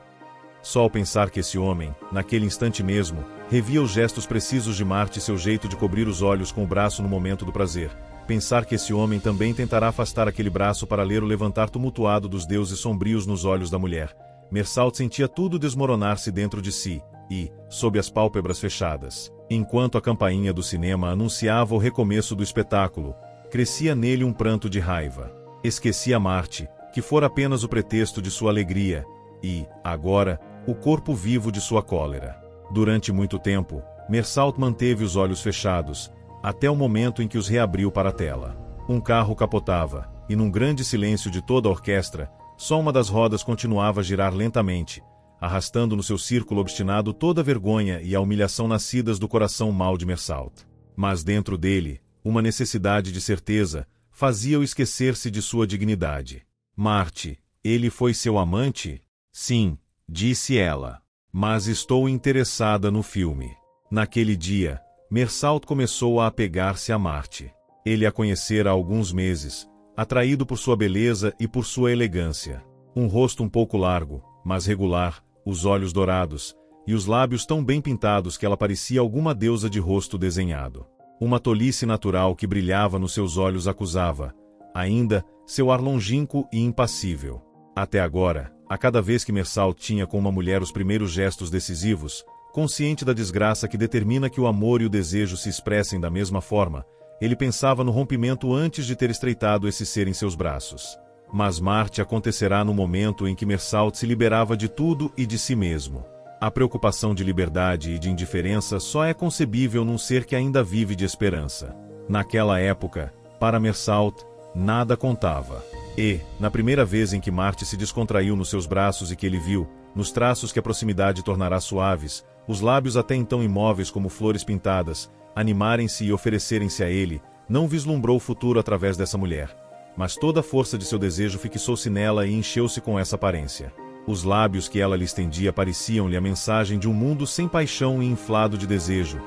A: Só ao pensar que esse homem, naquele instante mesmo, revia os gestos precisos de Marte e seu jeito de cobrir os olhos com o braço no momento do prazer, pensar que esse homem também tentará afastar aquele braço para ler o levantar tumultuado dos deuses sombrios nos olhos da mulher, Mersalt sentia tudo desmoronar-se dentro de si, e, sob as pálpebras fechadas, enquanto a campainha do cinema anunciava o recomeço do espetáculo, crescia nele um pranto de raiva. Esquecia Marte, que fora apenas o pretexto de sua alegria, e, agora, o corpo vivo de sua cólera. Durante muito tempo, Mersalt manteve os olhos fechados, até o momento em que os reabriu para a tela. Um carro capotava, e num grande silêncio de toda a orquestra, só uma das rodas continuava a girar lentamente, arrastando no seu círculo obstinado toda a vergonha e a humilhação nascidas do coração mau de Mersalt. Mas dentro dele, uma necessidade de certeza fazia-o esquecer-se de sua dignidade. Marte, ele foi seu amante? Sim, disse ela. Mas estou interessada no filme. Naquele dia, Mersalt começou a apegar-se a Marte. Ele a conhecera há alguns meses, atraído por sua beleza e por sua elegância. Um rosto um pouco largo, mas regular, os olhos dourados, e os lábios tão bem pintados que ela parecia alguma deusa de rosto desenhado. Uma tolice natural que brilhava nos seus olhos acusava, ainda, seu ar longínquo e impassível. Até agora, a cada vez que Mersalt tinha com uma mulher os primeiros gestos decisivos, consciente da desgraça que determina que o amor e o desejo se expressem da mesma forma, ele pensava no rompimento antes de ter estreitado esse ser em seus braços. Mas Marte acontecerá no momento em que Mersalt se liberava de tudo e de si mesmo. A preocupação de liberdade e de indiferença só é concebível num ser que ainda vive de esperança. Naquela época, para Mersalt, nada contava. E, na primeira vez em que Marte se descontraiu nos seus braços e que ele viu, nos traços que a proximidade tornará suaves, os lábios até então imóveis como flores pintadas, animarem-se e oferecerem-se a ele, não vislumbrou o futuro através dessa mulher. Mas toda a força de seu desejo fixou-se nela e encheu-se com essa aparência. Os lábios que ela lhe estendia pareciam-lhe a mensagem de um mundo sem paixão e inflado de desejo,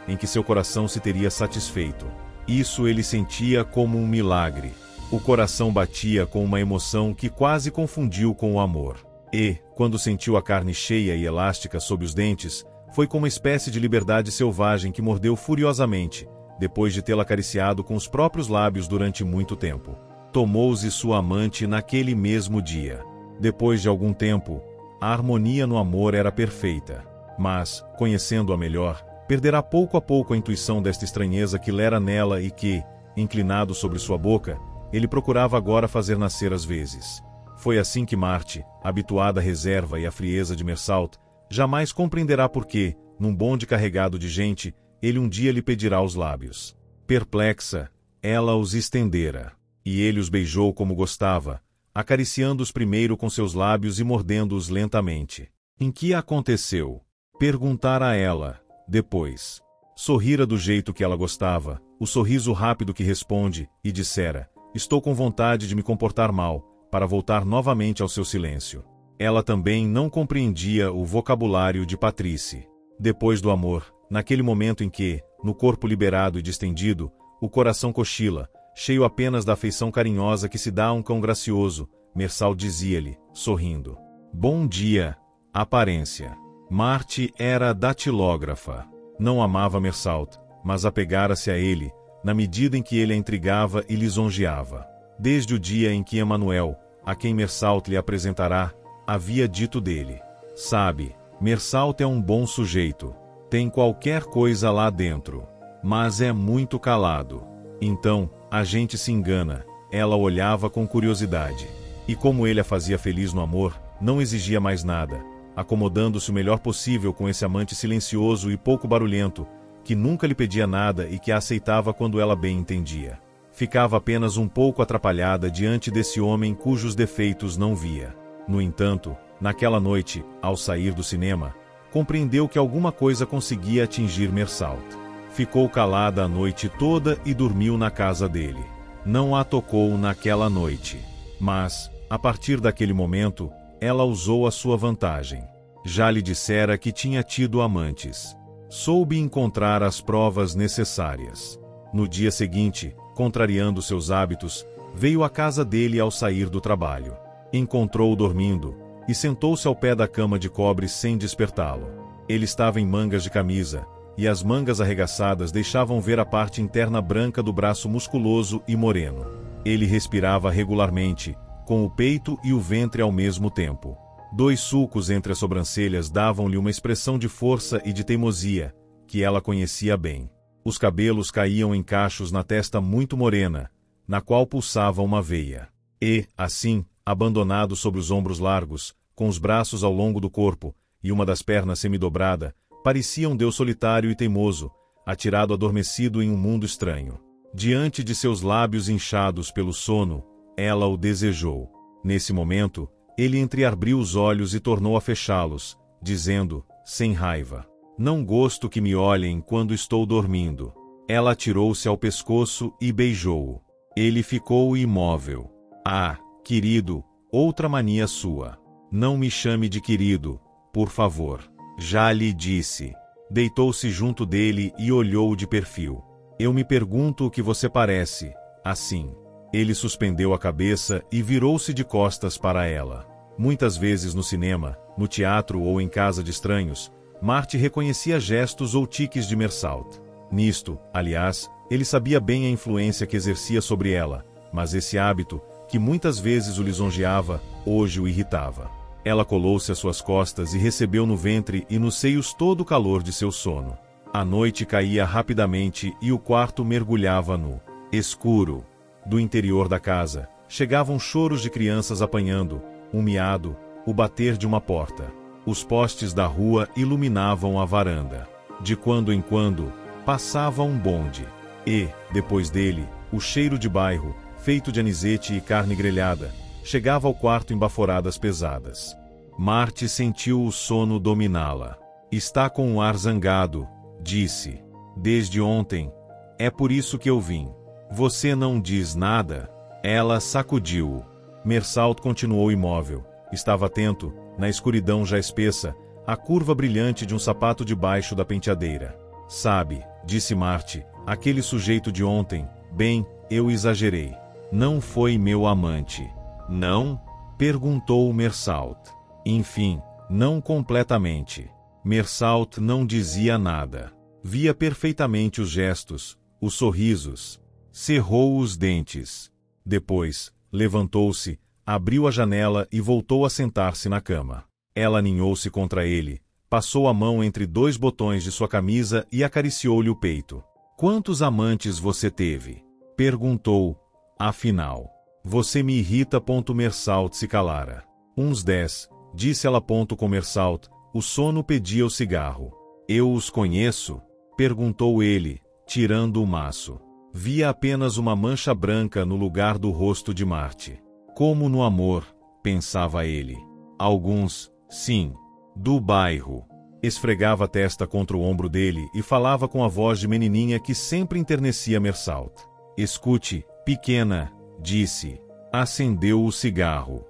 A: em que seu coração se teria satisfeito. Isso ele sentia como um milagre. O coração batia com uma emoção que quase confundiu com o amor. E, quando sentiu a carne cheia e elástica sob os dentes, foi com uma espécie de liberdade selvagem que mordeu furiosamente, depois de tê-la acariciado com os próprios lábios durante muito tempo. Tomou-se sua amante naquele mesmo dia. Depois de algum tempo, a harmonia no amor era perfeita. Mas, conhecendo-a melhor, perderá pouco a pouco a intuição desta estranheza que lera nela e que, inclinado sobre sua boca, ele procurava agora fazer nascer às vezes. Foi assim que Marte, habituada à reserva e à frieza de Mersalt, jamais compreenderá por que, num bonde carregado de gente, ele um dia lhe pedirá os lábios. Perplexa, ela os estendera. E ele os beijou como gostava, acariciando-os primeiro com seus lábios e mordendo-os lentamente. Em que aconteceu? Perguntara ela, depois. Sorrira do jeito que ela gostava, o sorriso rápido que responde, e dissera, estou com vontade de me comportar mal, para voltar novamente ao seu silêncio. Ela também não compreendia o vocabulário de Patrice. Depois do amor, naquele momento em que, no corpo liberado e distendido, o coração cochila, cheio apenas da afeição carinhosa que se dá a um cão gracioso, Mersalt dizia-lhe, sorrindo. Bom dia, aparência. Marte era datilógrafa. Não amava Mersalt, mas apegara-se a ele, na medida em que ele a intrigava e lisonjeava. Desde o dia em que Emanuel, a quem Mersalt lhe apresentará, havia dito dele. Sabe, Mersalt é um bom sujeito. Tem qualquer coisa lá dentro. Mas é muito calado. Então, a gente se engana. Ela olhava com curiosidade. E como ele a fazia feliz no amor, não exigia mais nada, acomodando-se o melhor possível com esse amante silencioso e pouco barulhento, que nunca lhe pedia nada e que a aceitava quando ela bem entendia. Ficava apenas um pouco atrapalhada diante desse homem cujos defeitos não via. No entanto, naquela noite, ao sair do cinema, compreendeu que alguma coisa conseguia atingir Mersalt. Ficou calada a noite toda e dormiu na casa dele. Não a tocou naquela noite. Mas, a partir daquele momento, ela usou a sua vantagem. Já lhe dissera que tinha tido amantes. soube encontrar as provas necessárias. No dia seguinte, contrariando seus hábitos, veio à casa dele ao sair do trabalho. Encontrou-o dormindo, e sentou-se ao pé da cama de cobre sem despertá-lo. Ele estava em mangas de camisa, e as mangas arregaçadas deixavam ver a parte interna branca do braço musculoso e moreno. Ele respirava regularmente, com o peito e o ventre ao mesmo tempo. 2 sulcos entre as sobrancelhas davam-lhe uma expressão de força e de teimosia, que ela conhecia bem. Os cabelos caíam em cachos na testa muito morena, na qual pulsava uma veia. E, assim, abandonado sobre os ombros largos, com os braços ao longo do corpo, e uma das pernas semidobrada, parecia um deus solitário e teimoso, atirado adormecido em um mundo estranho. Diante de seus lábios inchados pelo sono, ela o desejou. Nesse momento, ele entreabriu os olhos e tornou a fechá-los, dizendo, sem raiva: "Não gosto que me olhem quando estou dormindo." Ela atirou-se ao pescoço e beijou-o. Ele ficou imóvel. "Ah, querido, outra mania sua. Não me chame de querido, por favor. Já lhe disse." Deitou-se junto dele e olhou-o de perfil. "Eu me pergunto o que você parece, assim." Ele suspendeu a cabeça e virou-se de costas para ela. Muitas vezes no cinema, no teatro ou em casa de estranhos, Marty reconhecia gestos ou tiques de Meursault. Nisto, aliás, ele sabia bem a influência que exercia sobre ela, mas esse hábito, que muitas vezes o lisonjeava, hoje o irritava. Ela colou-se às suas costas e recebeu no ventre e nos seios todo o calor de seu sono. A noite caía rapidamente e o quarto mergulhava no escuro. Do interior da casa, chegavam choros de crianças apanhando, um miado, o bater de uma porta. Os postes da rua iluminavam a varanda. De quando em quando, passava um bonde. E, depois dele, o cheiro de bairro, feito de anisete e carne grelhada, chegava ao quarto em baforadas pesadas. Marty sentiu o sono dominá-la. "Está com um ar zangado", disse. "Desde ontem. É por isso que eu vim. Você não diz nada?" Ela sacudiu-o. Meursault continuou imóvel. Estava atento, na escuridão já espessa, à curva brilhante de um sapato debaixo da penteadeira. "Sabe", disse Marty, "aquele sujeito de ontem, bem, eu exagerei. Não foi meu amante." "Não?" perguntou Meursault. "Enfim, não completamente." Meursault não dizia nada. Via perfeitamente os gestos, os sorrisos. Cerrou os dentes. Depois, levantou-se, abriu a janela e voltou a sentar-se na cama. Ela aninhou-se contra ele, passou a mão entre 2 botões de sua camisa e acariciou-lhe o peito. "Quantos amantes você teve?" perguntou. "Afinal, você me irrita." Meursault se calara. "Uns 10, disse ela. Com Meursault, o sono pedia o cigarro. "Eu os conheço?" perguntou ele, tirando o maço. Via apenas uma mancha branca no lugar do rosto de Marty. Como no amor, pensava ele. "Alguns, sim. Do bairro." Esfregava a testa contra o ombro dele e falava com a voz de menininha que sempre enternecia Meursault. "Escute, pequena", disse. Acendeu o cigarro.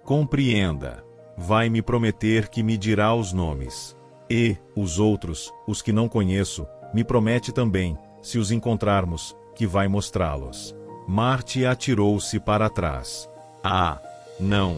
A: "Compreenda. Vai me prometer que me dirá os nomes. E, os outros, os que não conheço, me promete também, se os encontrarmos, que vai mostrá-los." Marty atirou-se para trás. "Ah, não."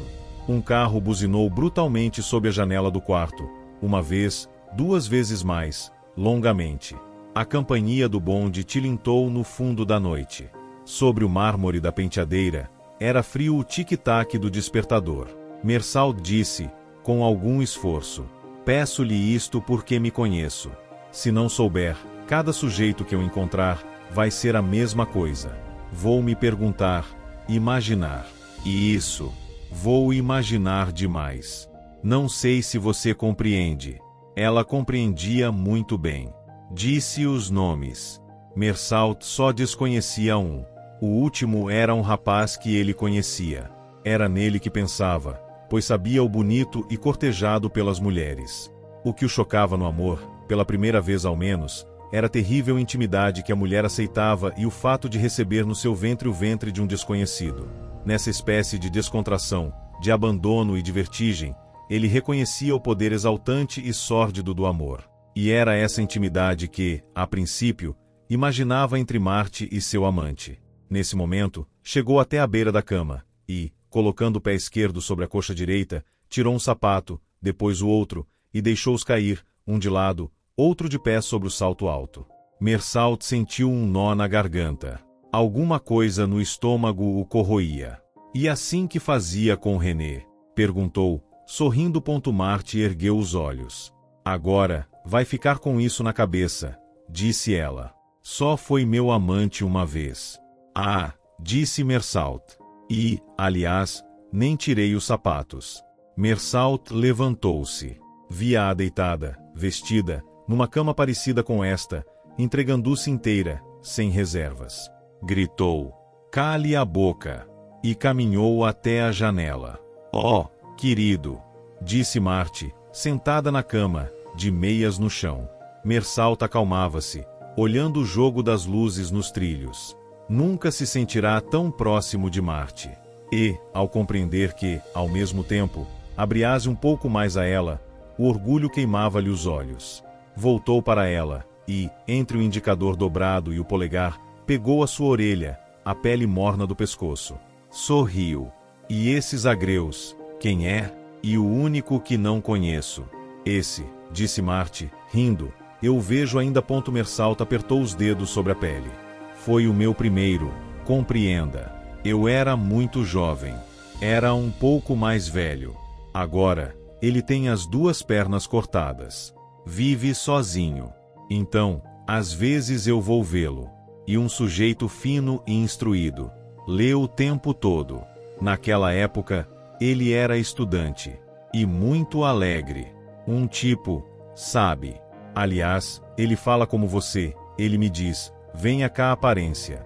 A: Um carro buzinou brutalmente sob a janela do quarto, uma vez, 2 vezes mais, longamente. A campainha do bonde tilintou no fundo da noite. Sobre o mármore da penteadeira, era frio o tic-tac do despertador. Meursault disse, com algum esforço: "Peço-lhe isto porque me conheço. Se não souber, cada sujeito que eu encontrar, vai ser a mesma coisa. Vou me perguntar, imaginar. E isso, vou imaginar demais. Não sei se você compreende." Ela compreendia muito bem. Disse os nomes. Meursault só desconhecia um. O último era um rapaz que ele conhecia. Era nele que pensava, pois sabia o bonito e cortejado pelas mulheres. O que o chocava no amor, pela primeira vez ao menos, era a terrível intimidade que a mulher aceitava e o fato de receber no seu ventre o ventre de um desconhecido. Nessa espécie de descontração, de abandono e de vertigem, ele reconhecia o poder exaltante e sórdido do amor. E era essa intimidade que, a princípio, imaginava entre Marte e seu amante. Nesse momento, chegou até a beira da cama, e, colocando o pé esquerdo sobre a coxa direita, tirou um sapato, depois o outro, e deixou-os cair, um de lado, outro de pé sobre o salto alto. Mersalt sentiu um nó na garganta. Alguma coisa no estômago o corroía. E assim que fazia com René? Perguntou, sorrindo. Marte ergueu os olhos. Agora, vai ficar com isso na cabeça, disse ela. Só foi meu amante uma vez. Ah, disse Mersalt. E, aliás, nem tirei os sapatos. Mersalt levantou-se. Via-a deitada, vestida, numa cama parecida com esta, entregando-se inteira, sem reservas. Gritou, cale a boca, e caminhou até a janela. Oh, querido, disse Marte, sentada na cama, de meias no chão. Mersalt acalmava-se, olhando o jogo das luzes nos trilhos. Nunca se sentirá tão próximo de Marte. E, ao compreender que, ao mesmo tempo, abriase um pouco mais a ela, o orgulho queimava-lhe os olhos. Voltou para ela, e, entre o indicador dobrado e o polegar, pegou a sua orelha, a pele morna do pescoço. Sorriu. E esses agreus, quem é? E o único que não conheço. Esse, disse Marte, rindo, eu vejo ainda. Mersalt apertou os dedos sobre a pele. Foi o meu primeiro, compreenda. Eu era muito jovem. Era um pouco mais velho. Agora, ele tem as 2 pernas cortadas. Vive sozinho. Então, às vezes eu vou vê-lo. E um sujeito fino e instruído. Lê o tempo todo. Naquela época, ele era estudante. E muito alegre. Um tipo, sabe? Aliás, ele fala como você. Ele me diz, venha cá, aparência.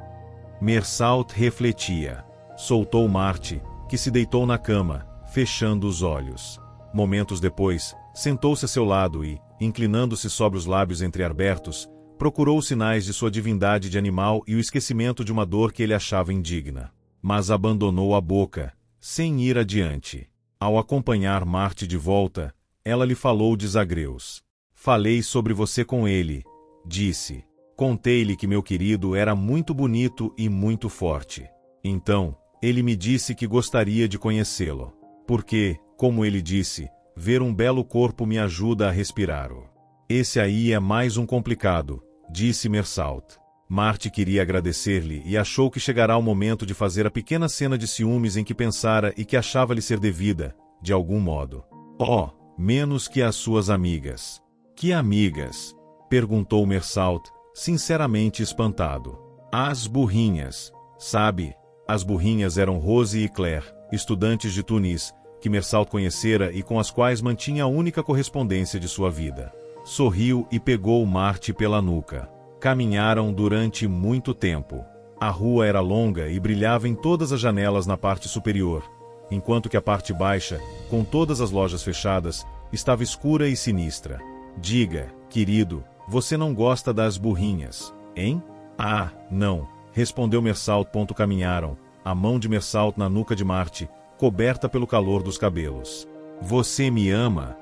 A: Mersalt refletia. Soltou Marte, que se deitou na cama, fechando os olhos. Momentos depois, sentou-se a seu lado e, inclinando-se sobre os lábios entreabertos, procurou os sinais de sua divindade de animal e o esquecimento de uma dor que ele achava indigna. Mas abandonou a boca, sem ir adiante. Ao acompanhar Marte de volta, ela lhe falou desagreus. Falei sobre você com ele, disse. Contei-lhe que meu querido era muito bonito e muito forte. Então, ele me disse que gostaria de conhecê-lo. Porque, como ele disse, ver um belo corpo me ajuda a respirar-o. Esse aí é mais um complicado, disse Mersalt. Marte queria agradecer-lhe e achou que chegará o momento de fazer a pequena cena de ciúmes em que pensara e que achava-lhe ser devida, de algum modo. Oh, menos que as suas amigas. Que amigas? Perguntou Mersalt, sinceramente espantado. As burrinhas, sabe? As burrinhas eram Rose e Claire, estudantes de Tunis, que Mersalt conhecera e com as quais mantinha a única correspondência de sua vida. Sorriu e pegou Marte pela nuca. Caminharam durante muito tempo. A rua era longa e brilhava em todas as janelas na parte superior, enquanto que a parte baixa, com todas as lojas fechadas, estava escura e sinistra. Diga, querido, você não gosta das burrinhas, hein? Ah, não, respondeu Mersalt. Caminharam, a mão de Mersalt na nuca de Marte, coberta pelo calor dos cabelos. Você me ama?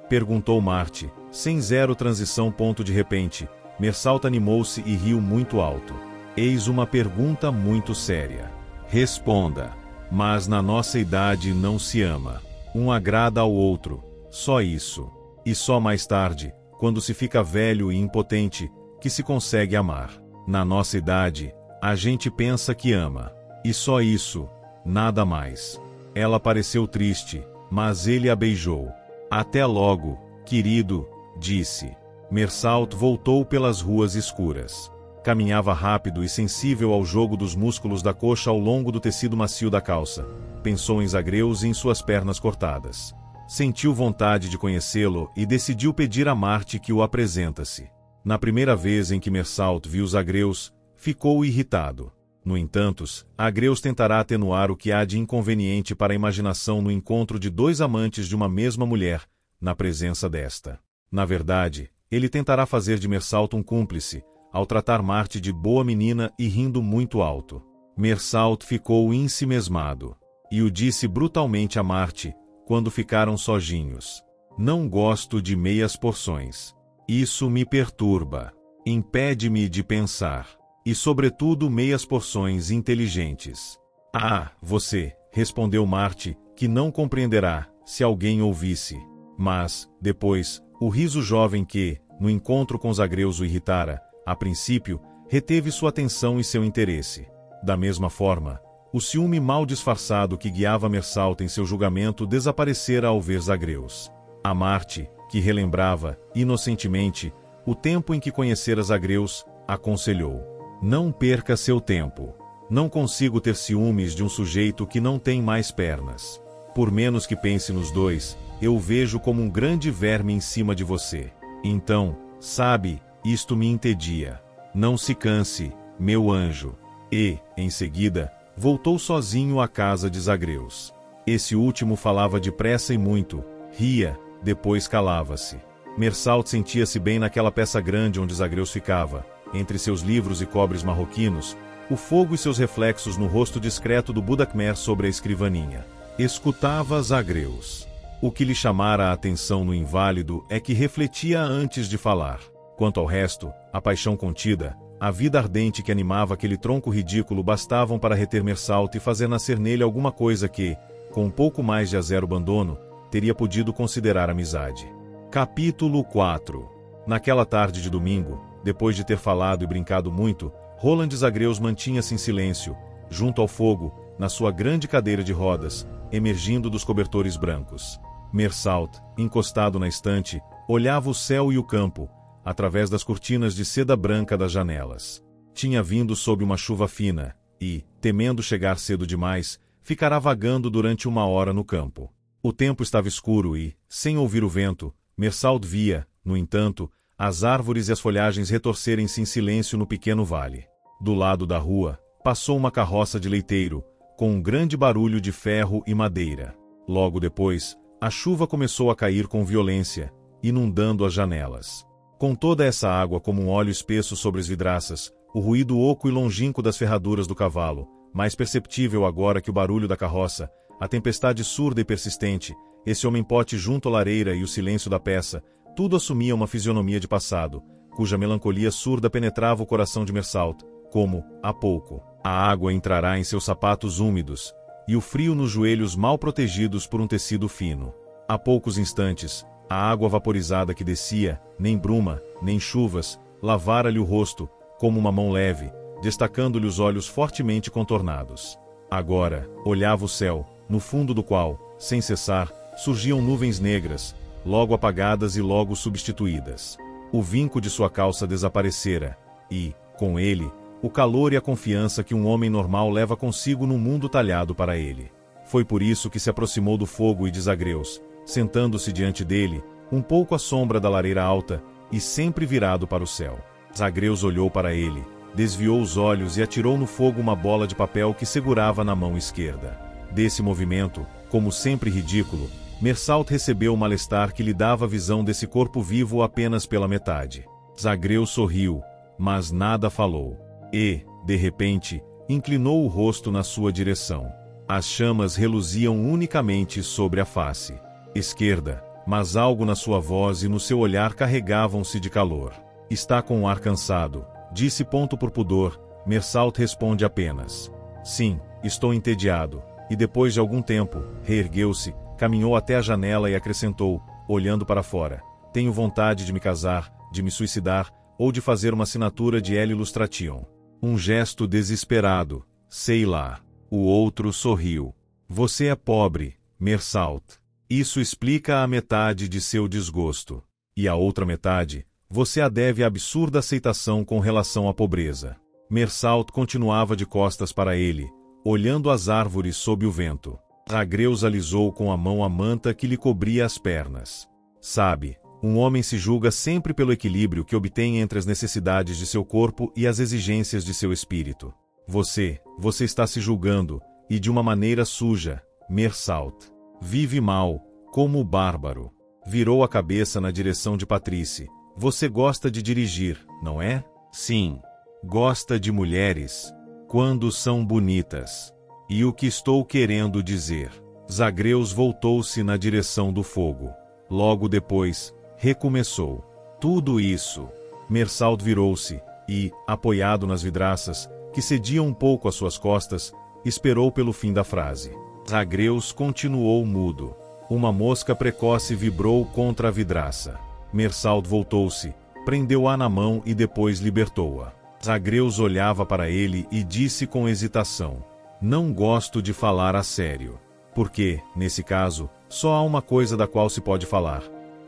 A: Perguntou Marte, sem zero transição. De repente, Mersalt animou-se e riu muito alto. Eis uma pergunta muito séria. Responda. Mas na nossa idade não se ama. Um agrada ao outro, só isso. E só mais tarde, quando se fica velho e impotente, que se consegue amar. Na nossa idade, a gente pensa que ama. E só isso, nada mais. Ela pareceu triste, mas ele a beijou. Até logo, querido, disse. Mersalt voltou pelas ruas escuras. Caminhava rápido e sensível ao jogo dos músculos da coxa ao longo do tecido macio da calça. Pensou em Zagreus e em suas pernas cortadas. Sentiu vontade de conhecê-lo e decidiu pedir a Marte que o apresentasse. Na primeira vez em que Mersalt viu Zagreus, ficou irritado. No entanto, Agreus tentará atenuar o que há de inconveniente para a imaginação no encontro de 2 amantes de uma mesma mulher, na presença desta. Na verdade, ele tentará fazer de Mersalt um cúmplice, ao tratar Marte de boa menina e rindo muito alto. Mersalt ficou ensimesmado, e o disse brutalmente a Marte, quando ficaram sozinhos. Não gosto de meias porções. Isso me perturba. Impede-me de pensar. E sobretudo meias porções inteligentes. Ah, você, respondeu Marte, que não compreenderá, se alguém ouvisse. Mas, depois, o riso jovem que, no encontro com Zagreus o irritara, a princípio, reteve sua atenção e seu interesse. Da mesma forma, o ciúme mal disfarçado que guiava Mersalta em seu julgamento desaparecera ao ver Zagreus. A Marte, que relembrava, inocentemente, o tempo em que conhecera Zagreus, aconselhou: não perca seu tempo. Não consigo ter ciúmes de um sujeito que não tem mais pernas. Por menos que pense nos dois, eu o vejo como um grande verme em cima de você. Então, sabe, isto me entedia. Não se canse, meu anjo. E, em seguida, voltou sozinho à casa de Zagreus. Esse último falava depressa e muito, ria, depois calava-se. Mersalt sentia-se bem naquela peça grande onde Zagreus ficava, entre seus livros e cobres marroquinos, o fogo e seus reflexos no rosto discreto do Buda-Khmer sobre a escrivaninha. Escutava Zagreus. O que lhe chamara a atenção no inválido é que refletia antes de falar. Quanto ao resto, a paixão contida, a vida ardente que animava aquele tronco ridículo bastavam para reter Mersalt e fazer nascer nele alguma coisa que, com um pouco mais de azero abandono, teria podido considerar amizade. Capítulo 4. Naquela tarde de domingo, depois de ter falado e brincado muito, Roland Zagreus mantinha-se em silêncio, junto ao fogo, na sua grande cadeira de rodas, emergindo dos cobertores brancos. Mersalt, encostado na estante, olhava o céu e o campo, através das cortinas de seda branca das janelas. Tinha vindo sob uma chuva fina, e, temendo chegar cedo demais, ficará vagando durante 1 hora no campo. O tempo estava escuro e, sem ouvir o vento, Mersalt via, no entanto, as árvores e as folhagens retorcerem-se em silêncio no pequeno vale. Do lado da rua, passou uma carroça de leiteiro, com um grande barulho de ferro e madeira. Logo depois, a chuva começou a cair com violência, inundando as janelas. Com toda essa água como um óleo espesso sobre as vidraças, o ruído oco e longínquo das ferraduras do cavalo, mais perceptível agora que o barulho da carroça, a tempestade surda e persistente, esse homem-pote junto à lareira e o silêncio da peça, tudo assumia uma fisionomia de passado, cuja melancolia surda penetrava o coração de Mersalt, como, há pouco, a água entrará em seus sapatos úmidos, e o frio nos joelhos mal protegidos por um tecido fino. Há poucos instantes, a água vaporizada que descia, nem bruma, nem chuvas, lavara-lhe o rosto, como uma mão leve, destacando-lhe os olhos fortemente contornados. Agora, olhava o céu, no fundo do qual, sem cessar, surgiam nuvens negras, logo apagadas e logo substituídas. O vinco de sua calça desaparecera, e, com ele, o calor e a confiança que um homem normal leva consigo num mundo talhado para ele. Foi por isso que se aproximou do fogo e de Zagreus, sentando-se diante dele, um pouco à sombra da lareira alta, e sempre virado para o céu. Zagreus olhou para ele, desviou os olhos e atirou no fogo uma bola de papel que segurava na mão esquerda. Desse movimento, como sempre ridículo, Mersalt recebeu o malestar que lhe dava a visão desse corpo vivo apenas pela metade. Zagreus sorriu, mas nada falou. E, de repente, inclinou o rosto na sua direção. As chamas reluziam unicamente sobre a face esquerda, mas algo na sua voz e no seu olhar carregavam-se de calor. Está com um ar cansado, disse ponto por pudor. Mersalt responde apenas: sim, estou entediado. E depois de algum tempo, reergueu-se, caminhou até a janela e acrescentou, olhando para fora: tenho vontade de me casar, de me suicidar, ou de fazer uma assinatura de L. Lustration. Um gesto desesperado, sei lá. O outro sorriu. Você é pobre, Mersalt. Isso explica a metade de seu desgosto. E a outra metade, você a deve à absurda aceitação com relação à pobreza. Mersalt continuava de costas para ele, olhando as árvores sob o vento. Zagreus alisou com a mão a manta que lhe cobria as pernas. Sabe, um homem se julga sempre pelo equilíbrio que obtém entre as necessidades de seu corpo e as exigências de seu espírito. Você está se julgando, e de uma maneira suja, Mersalt. Vive mal, como o bárbaro. Virou a cabeça na direção de Patrícia. Você gosta de dirigir, não é? Sim. Gosta de mulheres, quando são bonitas. E o que estou querendo dizer? Zagreus voltou-se na direção do fogo. Logo depois, recomeçou. Tudo isso. Mersault virou-se e, apoiado nas vidraças, que cediam um pouco às suas costas, esperou pelo fim da frase. Zagreus continuou mudo. Uma mosca precoce vibrou contra a vidraça. Mersault voltou-se, prendeu-a na mão e depois libertou-a. Zagreus olhava para ele e disse com hesitação: "Não gosto de falar a sério. Porque, nesse caso, só há uma coisa da qual se pode falar: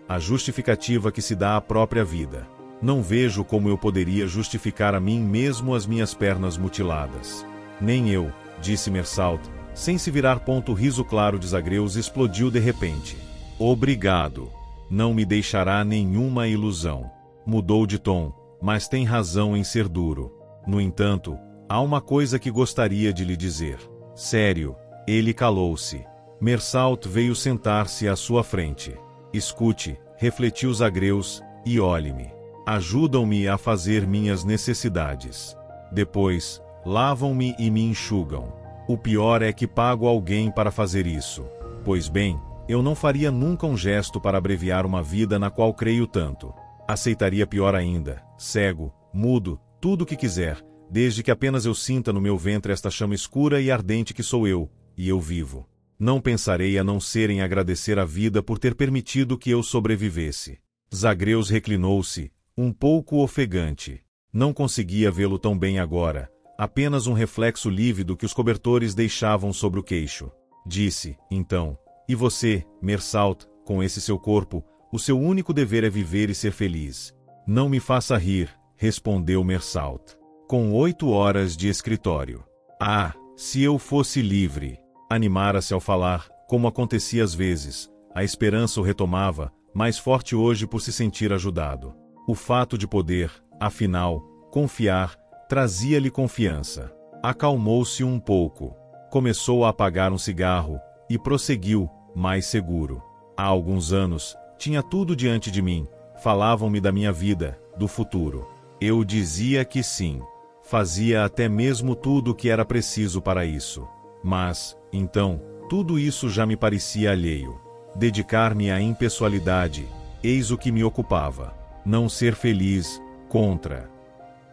A: a justificativa que se dá à própria vida. Não vejo como eu poderia justificar a mim mesmo as minhas pernas mutiladas." "Nem eu", disse Mersault, sem se virar. O riso claro de Zagreus explodiu de repente. "Obrigado. Não me deixará nenhuma ilusão." Mudou de tom, mas tem razão em ser duro. "No entanto, há uma coisa que gostaria de lhe dizer." "Sério." Ele calou-se. Mersault veio sentar-se à sua frente. "Escute", refletiu Zagreus, "e olhe-me. Ajudam-me a fazer minhas necessidades. Depois, lavam-me e me enxugam. O pior é que pago alguém para fazer isso. Pois bem, eu não faria nunca um gesto para abreviar uma vida na qual creio tanto. Aceitaria pior ainda, cego, mudo, tudo o que quiser, desde que apenas eu sinta no meu ventre esta chama escura e ardente que sou eu, e eu vivo. Não pensarei a não ser em agradecer a vida por ter permitido que eu sobrevivesse." Zagreus reclinou-se, um pouco ofegante. Não conseguia vê-lo tão bem agora, apenas um reflexo lívido que os cobertores deixavam sobre o queixo. Disse, então: "E você, Mersault, com esse seu corpo, o seu único dever é viver e ser feliz." "Não me faça rir", respondeu Mersault. "Com 8 horas de escritório. Ah, se eu fosse livre." Animara-se ao falar, como acontecia às vezes. A esperança o retomava, mais forte hoje por se sentir ajudado. O fato de poder, afinal, confiar, trazia-lhe confiança. Acalmou-se um pouco. Começou a apagar um cigarro, e prosseguiu, mais seguro. "Há alguns anos, tinha tudo diante de mim. Falavam-me da minha vida, do futuro. Eu dizia que sim. Fazia até mesmo tudo o que era preciso para isso. Mas, então, tudo isso já me parecia alheio. Dedicar-me à impessoalidade, eis o que me ocupava. Não ser feliz, contra.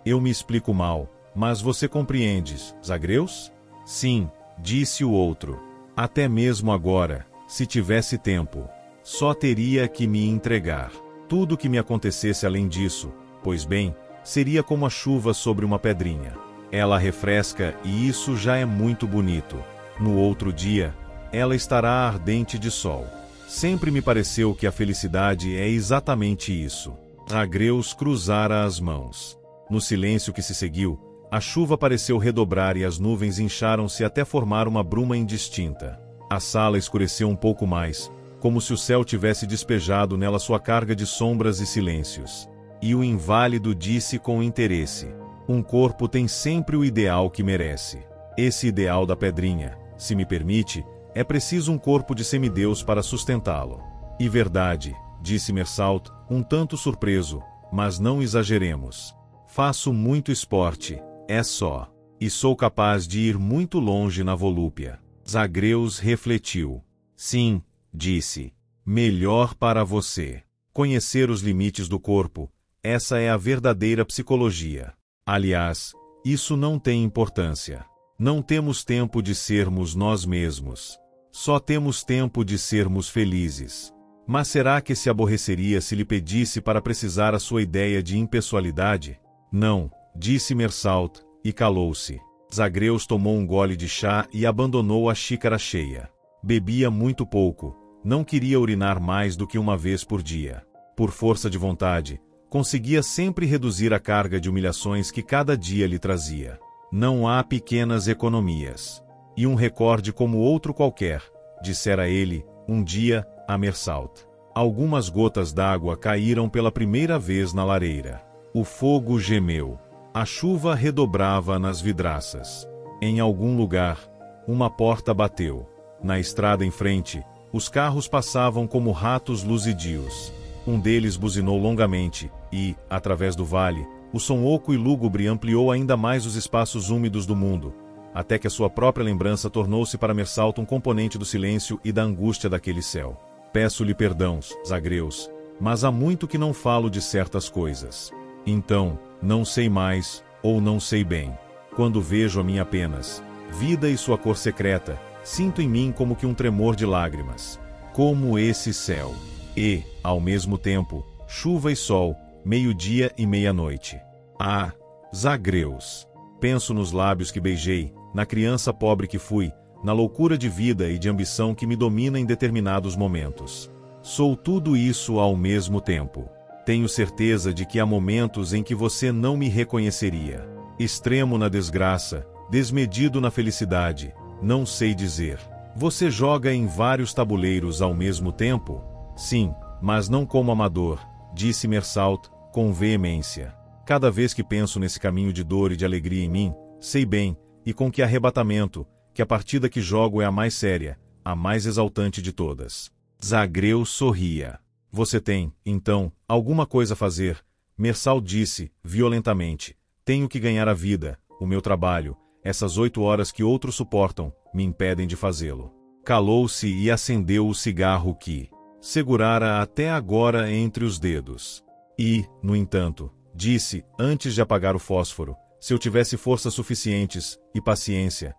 A: Eu me explico mal, mas você compreendes, Zagreus?" "Sim", disse o outro. "Até mesmo agora, se tivesse tempo, só teria que me entregar. Tudo que me acontecesse além disso, pois bem, seria como a chuva sobre uma pedrinha. Ela refresca e isso já é muito bonito. No outro dia, ela estará ardente de sol. Sempre me pareceu que a felicidade é exatamente isso." Zagreus cruzara as mãos. No silêncio que se seguiu, a chuva pareceu redobrar e as nuvens incharam-se até formar uma bruma indistinta. A sala escureceu um pouco mais, como se o céu tivesse despejado nela sua carga de sombras e silêncios. E o inválido disse com interesse: "Um corpo tem sempre o ideal que merece. Esse ideal da pedrinha, se me permite, é preciso um corpo de semideus para sustentá-lo." "E verdade", disse Mersault, um tanto surpreso, "mas não exageremos. Faço muito esporte, é só. E sou capaz de ir muito longe na volúpia." Zagreus refletiu. "Sim", disse, "melhor para você. Conhecer os limites do corpo, essa é a verdadeira psicologia. Aliás, isso não tem importância. Não temos tempo de sermos nós mesmos. Só temos tempo de sermos felizes." "Mas será que se aborreceria se lhe pedisse para precisar a sua ideia de impessoalidade?" "Não", disse Mersault, e calou-se. Zagreus tomou um gole de chá e abandonou a xícara cheia. Bebia muito pouco, não queria urinar mais do que uma vez por dia. Por força de vontade, conseguia sempre reduzir a carga de humilhações que cada dia lhe trazia. "Não há pequenas economias. E um recorde como outro qualquer", dissera ele, um dia, a Mersault. Algumas gotas d'água caíram pela primeira vez na lareira. O fogo gemeu. A chuva redobrava nas vidraças. Em algum lugar, uma porta bateu. Na estrada em frente, os carros passavam como ratos luzidios. Um deles buzinou longamente e, através do vale, o som oco e lúgubre ampliou ainda mais os espaços úmidos do mundo, até que a sua própria lembrança tornou-se para Mersault um componente do silêncio e da angústia daquele céu. "Peço-lhe perdão, Zagreus, mas há muito que não falo de certas coisas. Então, não sei mais, ou não sei bem. Quando vejo a minha apenas vida e sua cor secreta, sinto em mim como que um tremor de lágrimas. Como esse céu. E, ao mesmo tempo, chuva e sol, meio-dia e meia-noite. Ah, Zagreus! Penso nos lábios que beijei, na criança pobre que fui, na loucura de vida e de ambição que me domina em determinados momentos. Sou tudo isso ao mesmo tempo. Tenho certeza de que há momentos em que você não me reconheceria. Extremo na desgraça, desmedido na felicidade, não sei dizer. Você joga em vários tabuleiros ao mesmo tempo? Sim, mas não como amador, disse Mersault, com veemência. Cada vez que penso nesse caminho de dor e de alegria em mim, sei bem, e com que arrebatamento, que a partida que jogo é a mais séria, a mais exaltante de todas. Zagreus sorria. Você tem, então, alguma coisa a fazer? Mersault disse, violentamente. Tenho que ganhar a vida, o meu trabalho, essas 8 horas que outros suportam, me impedem de fazê-lo. Calou-se e acendeu o cigarro que segurara até agora entre os dedos. E, no entanto, disse, antes de apagar o fósforo, se eu tivesse forças suficientes, e paciência.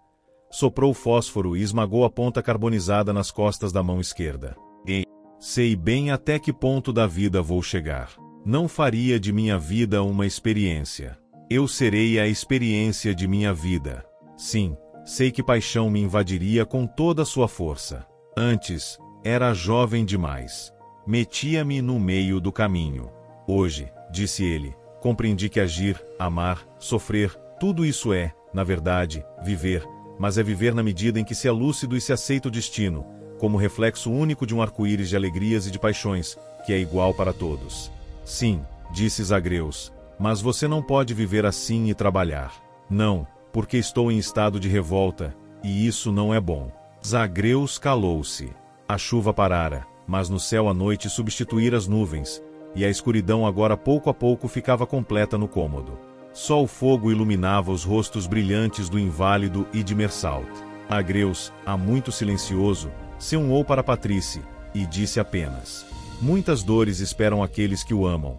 A: Soprou o fósforo e esmagou a ponta carbonizada nas costas da mão esquerda. E sei bem até que ponto da vida vou chegar. Não faria de minha vida uma experiência. Eu serei a experiência de minha vida. Sim, sei que paixão me invadiria com toda a sua força. Antes, era jovem demais. Metia-me no meio do caminho. Hoje, disse ele, compreendi que agir, amar, sofrer, tudo isso é, na verdade, viver, mas é viver na medida em que se é lúcido e se aceita o destino, como reflexo único de um arco-íris de alegrias e de paixões, que é igual para todos. Sim, disse Zagreus, mas você não pode viver assim e trabalhar. Não, porque estou em estado de revolta, e isso não é bom. Zagreus calou-se. A chuva parara, mas no céu a noite substituíra as nuvens, e a escuridão agora pouco a pouco ficava completa no cômodo. Só o fogo iluminava os rostos brilhantes do inválido e de Mersault. Zagreus, há muito silencioso, se unhou para Patrícia, e disse apenas: muitas dores esperam aqueles que o amam.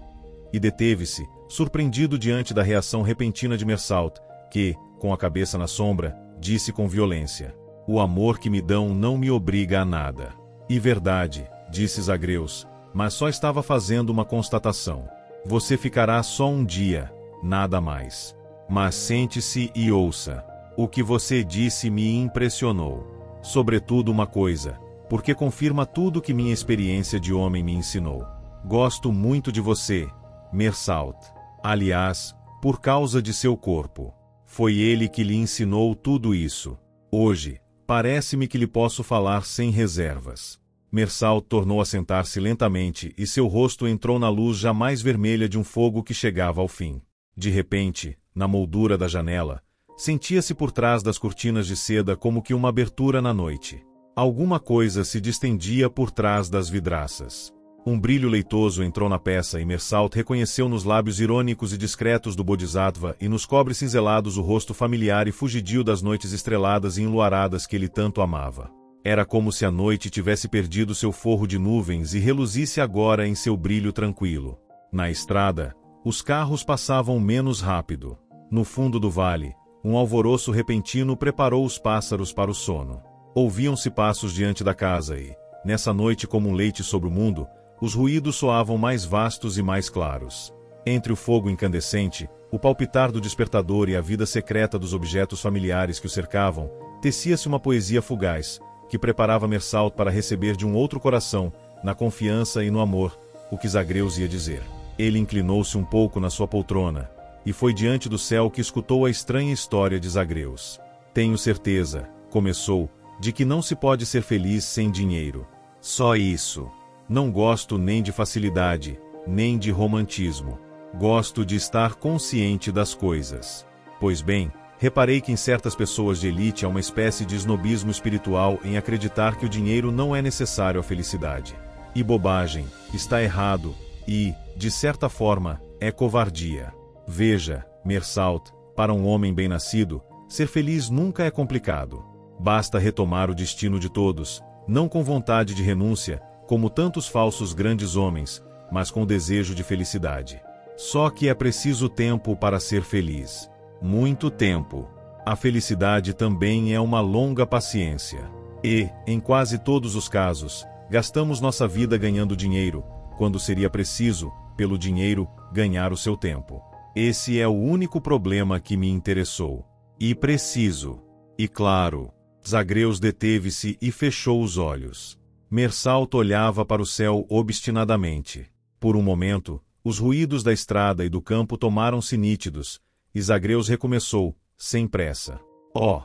A: E deteve-se, surpreendido diante da reação repentina de Mersault, que, com a cabeça na sombra, disse com violência: o amor que me dão não me obriga a nada. E verdade, disse Zagreus, mas só estava fazendo uma constatação. Você ficará só um dia, nada mais. Mas sente-se e ouça. O que você disse me impressionou. Sobretudo uma coisa, porque confirma tudo que minha experiência de homem me ensinou. Gosto muito de você, Mersault. Aliás, por causa de seu corpo. Foi ele que lhe ensinou tudo isso. Hoje, parece-me que lhe posso falar sem reservas. Mersault tornou a sentar-se lentamente e seu rosto entrou na luz jamais vermelha de um fogo que chegava ao fim. De repente, na moldura da janela, sentia-se por trás das cortinas de seda como que uma abertura na noite. Alguma coisa se distendia por trás das vidraças. Um brilho leitoso entrou na peça e Mersault reconheceu nos lábios irônicos e discretos do Bodhisattva e nos cobres cinzelados o rosto familiar e fugidio das noites estreladas e enluaradas que ele tanto amava. Era como se a noite tivesse perdido seu forro de nuvens e reluzisse agora em seu brilho tranquilo. Na estrada, os carros passavam menos rápido. No fundo do vale, um alvoroço repentino preparou os pássaros para o sono. Ouviam-se passos diante da casa e, nessa noite como um leite sobre o mundo, os ruídos soavam mais vastos e mais claros. Entre o fogo incandescente, o palpitar do despertador e a vida secreta dos objetos familiares que o cercavam, tecia-se uma poesia fugaz, que preparava Mersault para receber de um outro coração, na confiança e no amor, o que Zagreus ia dizer. Ele inclinou-se um pouco na sua poltrona, e foi diante do céu que escutou a estranha história de Zagreus. Tenho certeza, começou, de que não se pode ser feliz sem dinheiro. Só isso. Não gosto nem de facilidade, nem de romantismo. Gosto de estar consciente das coisas. Pois bem, reparei que em certas pessoas de elite há uma espécie de snobismo espiritual em acreditar que o dinheiro não é necessário à felicidade. E bobagem, está errado, e, de certa forma, é covardia. Veja, Mersault, para um homem bem-nascido, ser feliz nunca é complicado. Basta retomar o destino de todos, não com vontade de renúncia, como tantos falsos grandes homens, mas com desejo de felicidade. Só que é preciso tempo para ser feliz. Muito tempo. A felicidade também é uma longa paciência. E, em quase todos os casos, gastamos nossa vida ganhando dinheiro, quando seria preciso, pelo dinheiro, ganhar o seu tempo. Esse é o único problema que me interessou. E preciso. E claro, Zagreus deteve-se e fechou os olhos. Mersalt olhava para o céu obstinadamente. Por um momento, os ruídos da estrada e do campo tomaram-se nítidos, e Zagreus recomeçou, sem pressa. Oh,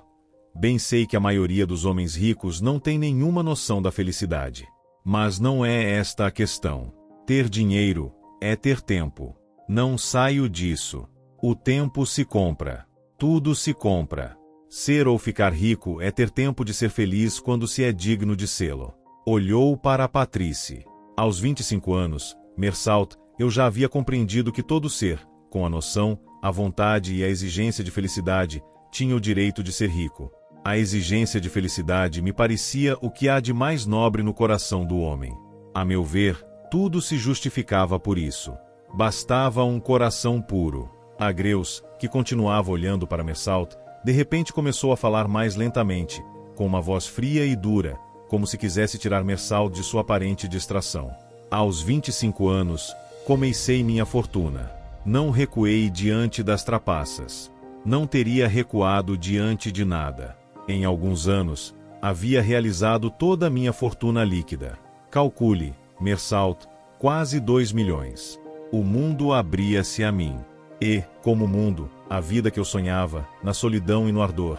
A: bem sei que a maioria dos homens ricos não tem nenhuma noção da felicidade. Mas não é esta a questão. Ter dinheiro é ter tempo. Não saio disso. O tempo se compra. Tudo se compra. Ser ou ficar rico é ter tempo de ser feliz quando se é digno de sê-lo. Olhou para a Patrícia. Aos 25 anos, Mersalt, eu já havia compreendido que todo ser, com a noção, a vontade e a exigência de felicidade, tinha o direito de ser rico. A exigência de felicidade me parecia o que há de mais nobre no coração do homem. A meu ver, tudo se justificava por isso. Bastava um coração puro. Zagreus, que continuava olhando para Mersalt, de repente começou a falar mais lentamente, com uma voz fria e dura, como se quisesse tirar Mersalt de sua aparente distração. Aos 25 anos, comecei minha fortuna. Não recuei diante das trapaças. Não teria recuado diante de nada. Em alguns anos, havia realizado toda a minha fortuna líquida. Calcule, Mersalt, quase 2 milhões. O mundo abria-se a mim. E, como mundo, a vida que eu sonhava, na solidão e no ardor.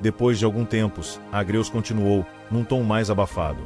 A: Depois de algum tempo, Zagreus continuou, num tom mais abafado.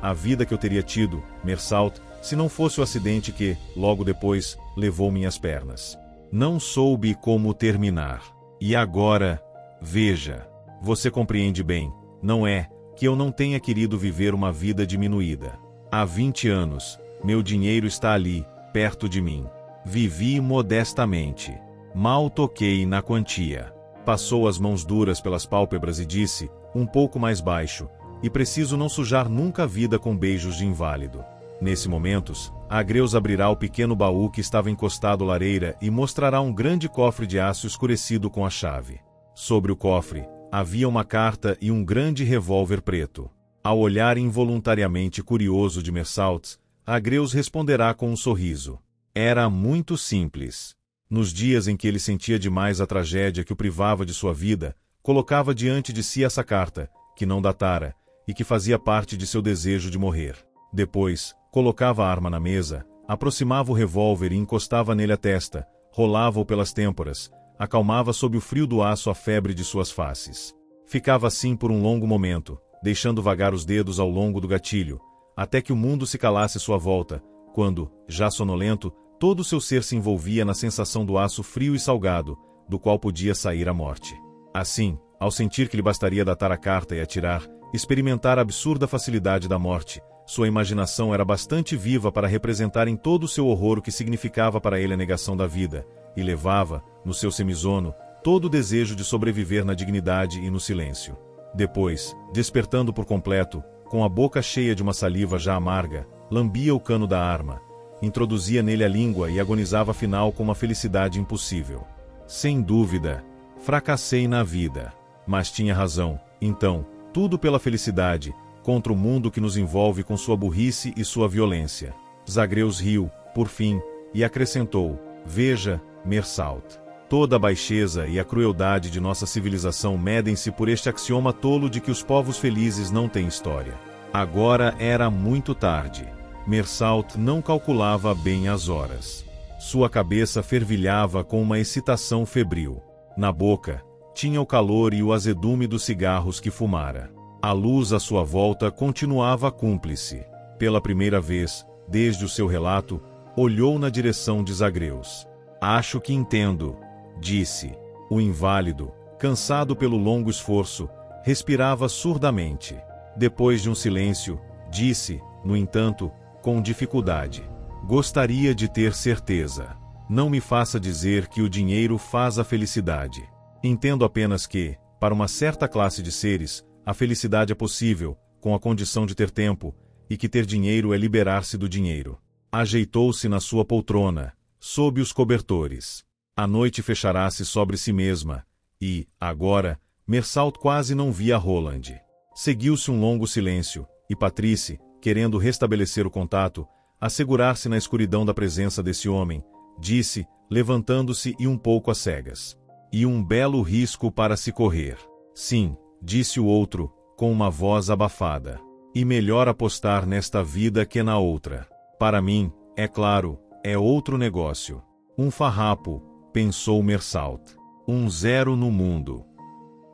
A: A vida que eu teria tido, Mersalt, se não fosse o acidente que, logo depois, levou minhas pernas. Não soube como terminar. E agora, veja, você compreende bem, não é, que eu não tenha querido viver uma vida diminuída. Há 20 anos, meu dinheiro está ali, perto de mim. Vivi modestamente. Mal toquei na quantia. Passou as mãos duras pelas pálpebras e disse, um pouco mais baixo, e preciso não sujar nunca a vida com beijos de inválido. Nesse momento, Zagreus abrirá o pequeno baú que estava encostado à lareira e mostrará um grande cofre de aço escurecido com a chave. Sobre o cofre, havia uma carta e um grande revólver preto. Ao olhar involuntariamente curioso de Mersalt, Zagreus responderá com um sorriso. Era muito simples. Nos dias em que ele sentia demais a tragédia que o privava de sua vida, colocava diante de si essa carta, que não datara, e que fazia parte de seu desejo de morrer. Depois, colocava a arma na mesa, aproximava o revólver e encostava nele a testa, rolava-o pelas têmporas, acalmava sob o frio do aço a febre de suas faces. Ficava assim por um longo momento, deixando vagar os dedos ao longo do gatilho, até que o mundo se calasse à sua volta, quando, já sonolento, todo o seu ser se envolvia na sensação do aço frio e salgado, do qual podia sair a morte. Assim, ao sentir que lhe bastaria datar a carta e atirar, experimentar a absurda facilidade da morte, sua imaginação era bastante viva para representar em todo o seu horror o que significava para ele a negação da vida, e levava, no seu semisono, todo o desejo de sobreviver na dignidade e no silêncio. Depois, despertando por completo, com a boca cheia de uma saliva já amarga, lambia o cano da arma, introduzia nele a língua e agonizava afinal com uma felicidade impossível. Sem dúvida, fracassei na vida. Mas tinha razão, então, tudo pela felicidade, contra o mundo que nos envolve com sua burrice e sua violência. Zagreus riu, por fim, e acrescentou, veja, Mersalt. Toda a baixeza e a crueldade de nossa civilização medem-se por este axioma tolo de que os povos felizes não têm história. Agora era muito tarde. Mersalt não calculava bem as horas. Sua cabeça fervilhava com uma excitação febril. Na boca, tinha o calor e o azedume dos cigarros que fumara. A luz à sua volta continuava cúmplice. Pela primeira vez, desde o seu relato, olhou na direção de Zagreus. Acho que entendo, disse. O inválido, cansado pelo longo esforço, respirava surdamente. Depois de um silêncio, disse, no entanto, com dificuldade. Gostaria de ter certeza. Não me faça dizer que o dinheiro faz a felicidade. Entendo apenas que, para uma certa classe de seres, a felicidade é possível, com a condição de ter tempo, e que ter dinheiro é liberar-se do dinheiro. Ajeitou-se na sua poltrona, sob os cobertores. A noite fechará-se sobre si mesma, e, agora, Mersalt quase não via Roland. Seguiu-se um longo silêncio, e Patrice, querendo restabelecer o contato, assegurar-se na escuridão da presença desse homem, disse, levantando-se e um pouco às cegas. E um belo risco para se correr. Sim, disse o outro, com uma voz abafada. E melhor apostar nesta vida que na outra. Para mim, é claro, é outro negócio. Um farrapo, pensou Mersalt. Um zero no mundo.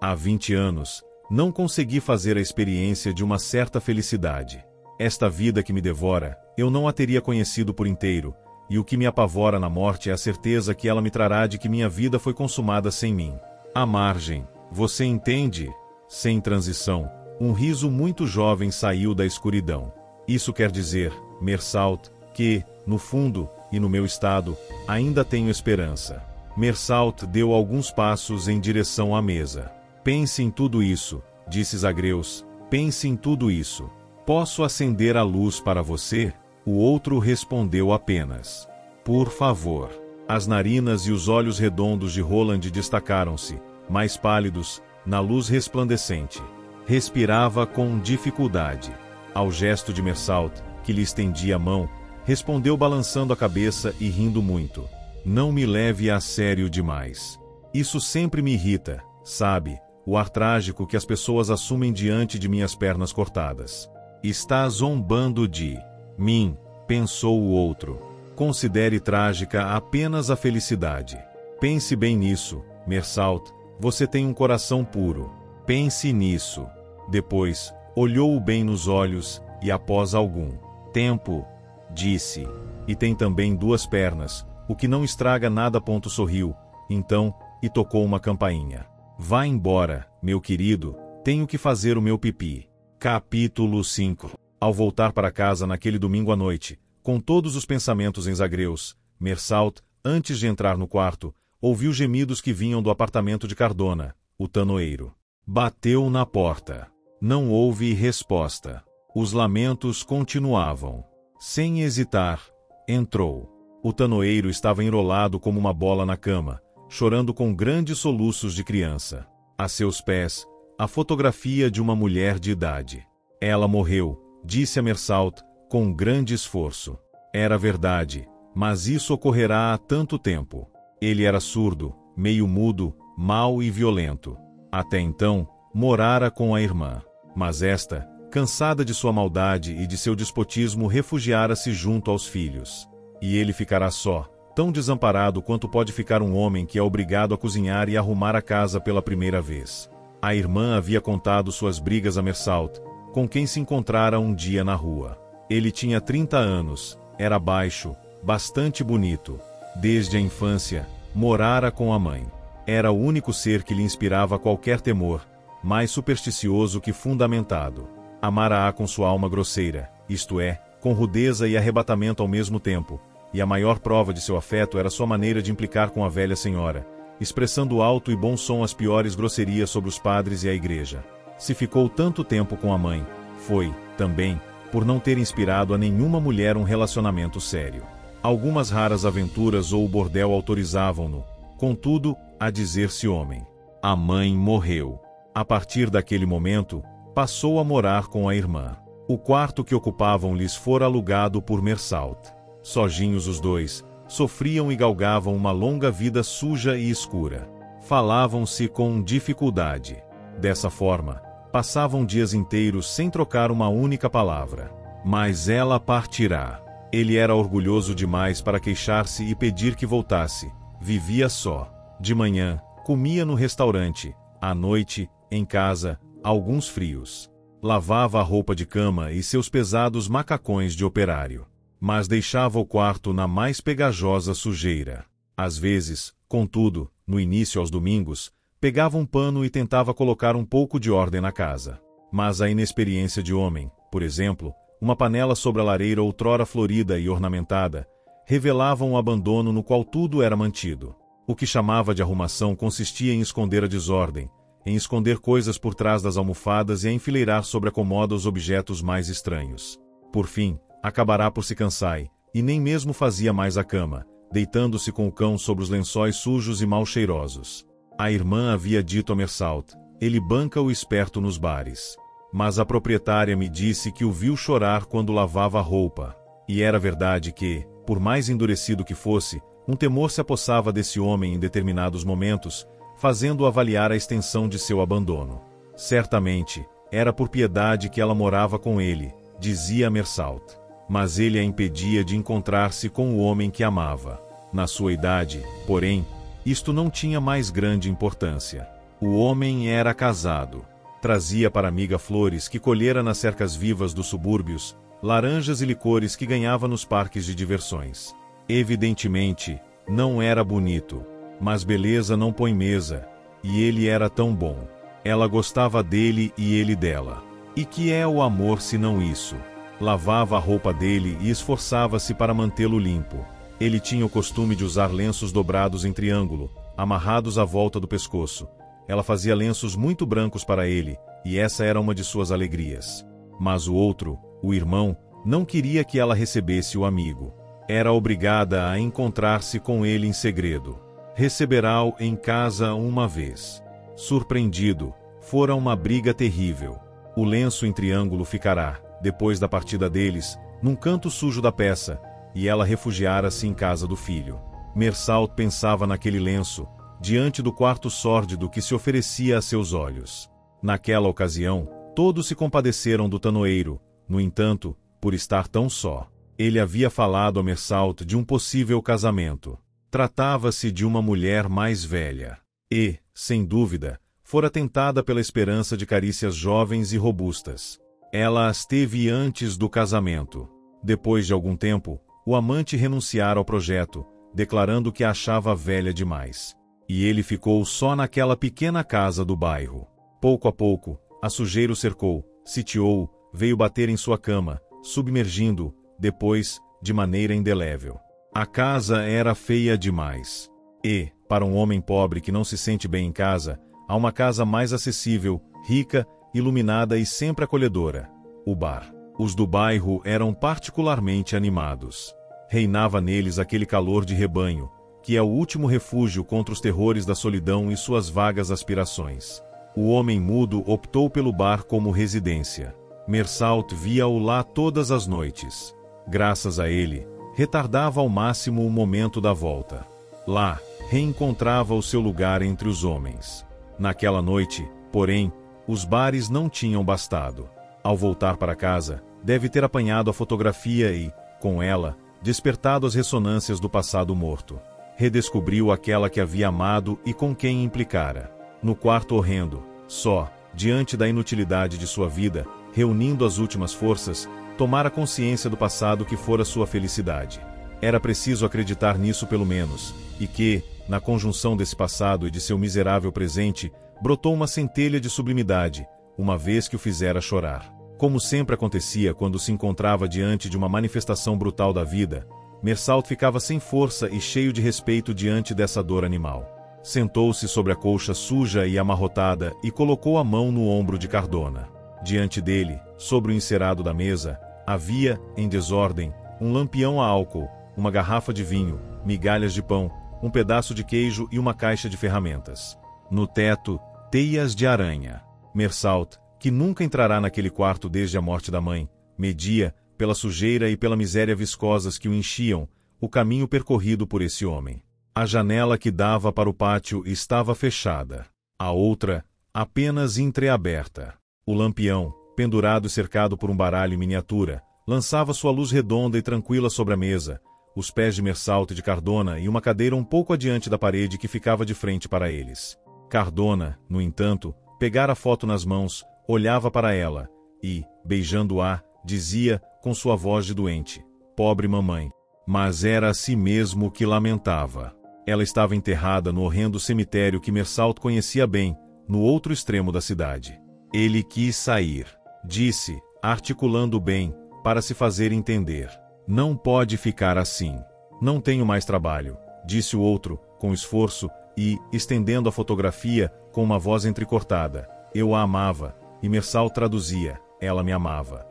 A: Há 20 anos, não consegui fazer a experiência de uma certa felicidade. Esta vida que me devora, eu não a teria conhecido por inteiro, e o que me apavora na morte é a certeza que ela me trará de que minha vida foi consumada sem mim. À margem, você entende? Sem transição, um riso muito jovem saiu da escuridão. Isso quer dizer, Mersalt, que, no fundo, e no meu estado, ainda tenho esperança. Mersalt deu alguns passos em direção à mesa. Pense em tudo isso, disse Zagreus, pense em tudo isso. Posso acender a luz para você? O outro respondeu apenas. Por favor. As narinas e os olhos redondos de Roland destacaram-se, mais pálidos, na luz resplandecente. Respirava com dificuldade. Ao gesto de Mersalt, que lhe estendia a mão, respondeu balançando a cabeça e rindo muito. Não me leve a sério demais. Isso sempre me irrita, sabe, o ar trágico que as pessoas assumem diante de minhas pernas cortadas. Está zombando de mim, pensou o outro. Considere trágica apenas a felicidade. Pense bem nisso, Mersalt, você tem um coração puro. Pense nisso. Depois, olhou-o bem nos olhos, e após algum tempo, disse, e tem também 2 pernas, o que não estraga nada. Sorriu, então, e tocou uma campainha. Vá embora, meu querido, tenho que fazer o meu pipi. Capítulo 5. Ao voltar para casa naquele domingo à noite, com todos os pensamentos em Zagreus, Mersalt, antes de entrar no quarto, ouviu gemidos que vinham do apartamento de Cardona, o tanoeiro. Bateu na porta. Não houve resposta. Os lamentos continuavam. Sem hesitar, entrou. O tanoeiro estava enrolado como uma bola na cama, chorando com grandes soluços de criança. A seus pés, a fotografia de uma mulher de idade. Ela morreu, disse a Mersalt, com grande esforço. Era verdade, mas isso ocorrerá há tanto tempo. Ele era surdo, meio mudo, mau e violento. Até então, morara com a irmã. Mas esta, cansada de sua maldade e de seu despotismo, refugiara-se junto aos filhos. E ele ficará só, tão desamparado quanto pode ficar um homem que é obrigado a cozinhar e arrumar a casa pela primeira vez. A irmã havia contado suas brigas a Mersalt, com quem se encontrara um dia na rua. Ele tinha 30 anos, era baixo, bastante bonito. Desde a infância, morara com a mãe. Era o único ser que lhe inspirava qualquer temor, mais supersticioso que fundamentado. Amara-a com sua alma grosseira, isto é, com rudeza e arrebatamento ao mesmo tempo, e a maior prova de seu afeto era sua maneira de implicar com a velha senhora, expressando alto e bom som as piores grosserias sobre os padres e a igreja. Se ficou tanto tempo com a mãe, foi, também, por não ter inspirado a nenhuma mulher um relacionamento sério. Algumas raras aventuras ou o bordel autorizavam-no, contudo, a dizer-se homem. A mãe morreu. A partir daquele momento, passou a morar com a irmã. O quarto que ocupavam lhes fora alugado por Mersalt. Sozinhos os dois, sofriam e galgavam uma longa vida suja e escura. Falavam-se com dificuldade. Dessa forma, passavam dias inteiros sem trocar uma única palavra. Mas ela partirá. Ele era orgulhoso demais para queixar-se e pedir que voltasse. Vivia só. De manhã, comia no restaurante. À noite, em casa, alguns frios. Lavava a roupa de cama e seus pesados macacões de operário. Mas deixava o quarto na mais pegajosa sujeira. Às vezes, contudo, no início aos domingos, pegava um pano e tentava colocar um pouco de ordem na casa. Mas a inexperiência de homem, por exemplo, uma panela sobre a lareira outrora florida e ornamentada, revelava um abandono no qual tudo era mantido. O que chamava de arrumação consistia em esconder a desordem, em esconder coisas por trás das almofadas e a enfileirar sobre a comoda os objetos mais estranhos. Por fim, acabará por se cansar e nem mesmo fazia mais a cama, deitando-se com o cão sobre os lençóis sujos e mal cheirosos. A irmã havia dito a Mersalt: ele banca o esperto nos bares. Mas a proprietária me disse que o viu chorar quando lavava a roupa. E era verdade que, por mais endurecido que fosse, um temor se apossava desse homem em determinados momentos, fazendo-o avaliar a extensão de seu abandono. Certamente, era por piedade que ela morava com ele, dizia Mersalt. Mas ele a impedia de encontrar-se com o homem que amava. Na sua idade, porém, isto não tinha mais grande importância. O homem era casado. Trazia para a amiga flores que colhera nas cercas vivas dos subúrbios, laranjas e licores que ganhava nos parques de diversões. Evidentemente, não era bonito, mas beleza não põe mesa, e ele era tão bom. Ela gostava dele e ele dela. E que é o amor se não isso? Lavava a roupa dele e esforçava-se para mantê-lo limpo. Ele tinha o costume de usar lenços dobrados em triângulo, amarrados à volta do pescoço. Ela fazia lenços muito brancos para ele, e essa era uma de suas alegrias. Mas o outro, o irmão, não queria que ela recebesse o amigo. Era obrigada a encontrar-se com ele em segredo. Receberá-o em casa uma vez. Surpreendido, fora uma briga terrível. O lenço em triângulo ficará, depois da partida deles, num canto sujo da peça, e ela refugiara-se em casa do filho. Mersalt pensava naquele lenço, diante do quarto sórdido que se oferecia a seus olhos. Naquela ocasião, todos se compadeceram do tanoeiro, no entanto, por estar tão só. Ele havia falado a Mersalt de um possível casamento. Tratava-se de uma mulher mais velha. E, sem dúvida, fora tentada pela esperança de carícias jovens e robustas. Ela as teve antes do casamento. Depois de algum tempo, o amante renunciara ao projeto, declarando que a achava velha demais. E ele ficou só naquela pequena casa do bairro. Pouco a pouco, a sujeira o cercou, sitiou-o, veio bater em sua cama, submergindo-o, depois, de maneira indelével. A casa era feia demais. E, para um homem pobre que não se sente bem em casa, há uma casa mais acessível, rica, iluminada e sempre acolhedora: o bar. Os do bairro eram particularmente animados. Reinava neles aquele calor de rebanho, que é o último refúgio contra os terrores da solidão e suas vagas aspirações. O homem mudo optou pelo bar como residência. Mersalt via-o lá todas as noites. Graças a ele, retardava ao máximo o momento da volta. Lá, reencontrava o seu lugar entre os homens. Naquela noite, porém, os bares não tinham bastado. Ao voltar para casa, deve ter apanhado a fotografia e, com ela, despertado as ressonâncias do passado morto. Redescobriu aquela que havia amado e com quem implicara. No quarto horrendo, só, diante da inutilidade de sua vida, reunindo as últimas forças, tomara consciência do passado que fora sua felicidade. Era preciso acreditar nisso pelo menos, e que, na conjunção desse passado e de seu miserável presente, brotou uma centelha de sublimidade, uma vez que o fizera chorar. Como sempre acontecia quando se encontrava diante de uma manifestação brutal da vida, Mersalt ficava sem força e cheio de respeito diante dessa dor animal. Sentou-se sobre a colcha suja e amarrotada e colocou a mão no ombro de Cardona. Diante dele, sobre o encerado da mesa, havia, em desordem, um lampião a álcool, uma garrafa de vinho, migalhas de pão, um pedaço de queijo e uma caixa de ferramentas. No teto, teias de aranha. Mersalt, que nunca entrará naquele quarto desde a morte da mãe, media, pela sujeira e pela miséria viscosas que o enchiam, o caminho percorrido por esse homem. A janela que dava para o pátio estava fechada. A outra, apenas entreaberta. O lampião, pendurado e cercado por um baralho em miniatura, lançava sua luz redonda e tranquila sobre a mesa, os pés de Mersalt e de Cardona e uma cadeira um pouco adiante da parede que ficava de frente para eles. Cardona, no entanto, pegara a foto nas mãos, olhava para ela e, beijando-a, dizia, com sua voz de doente: pobre mamãe. Mas era a si mesmo que lamentava. Ela estava enterrada no horrendo cemitério que Mersalt conhecia bem, no outro extremo da cidade. Ele quis sair. Disse, articulando bem, para se fazer entender: não pode ficar assim. Não tenho mais trabalho, disse o outro, com esforço, e, estendendo a fotografia, com uma voz entrecortada: eu a amava, e Mersalt traduzia: ela me amava.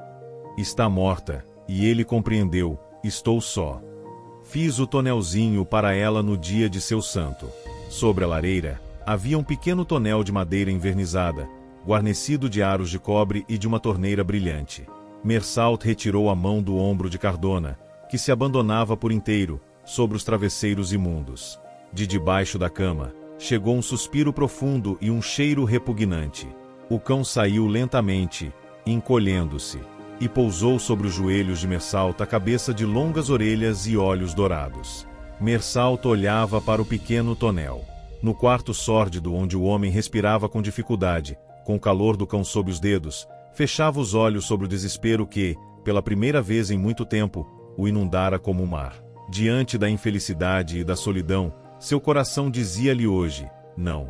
A: Está morta, e ele compreendeu, estou só. Fiz o tonelzinho para ela no dia de seu santo. Sobre a lareira, havia um pequeno tonel de madeira envernizada, guarnecido de aros de cobre e de uma torneira brilhante. Mersalt retirou a mão do ombro de Cardona, que se abandonava por inteiro, sobre os travesseiros imundos. De debaixo da cama, chegou um suspiro profundo e um cheiro repugnante. O cão saiu lentamente, encolhendo-se, e pousou sobre os joelhos de Mersalt a cabeça de longas orelhas e olhos dourados. Mersalt olhava para o pequeno tonel. No quarto sórdido onde o homem respirava com dificuldade, com o calor do cão sob os dedos, fechava os olhos sobre o desespero que, pela primeira vez em muito tempo, o inundara como um mar. Diante da infelicidade e da solidão, seu coração dizia-lhe hoje, não.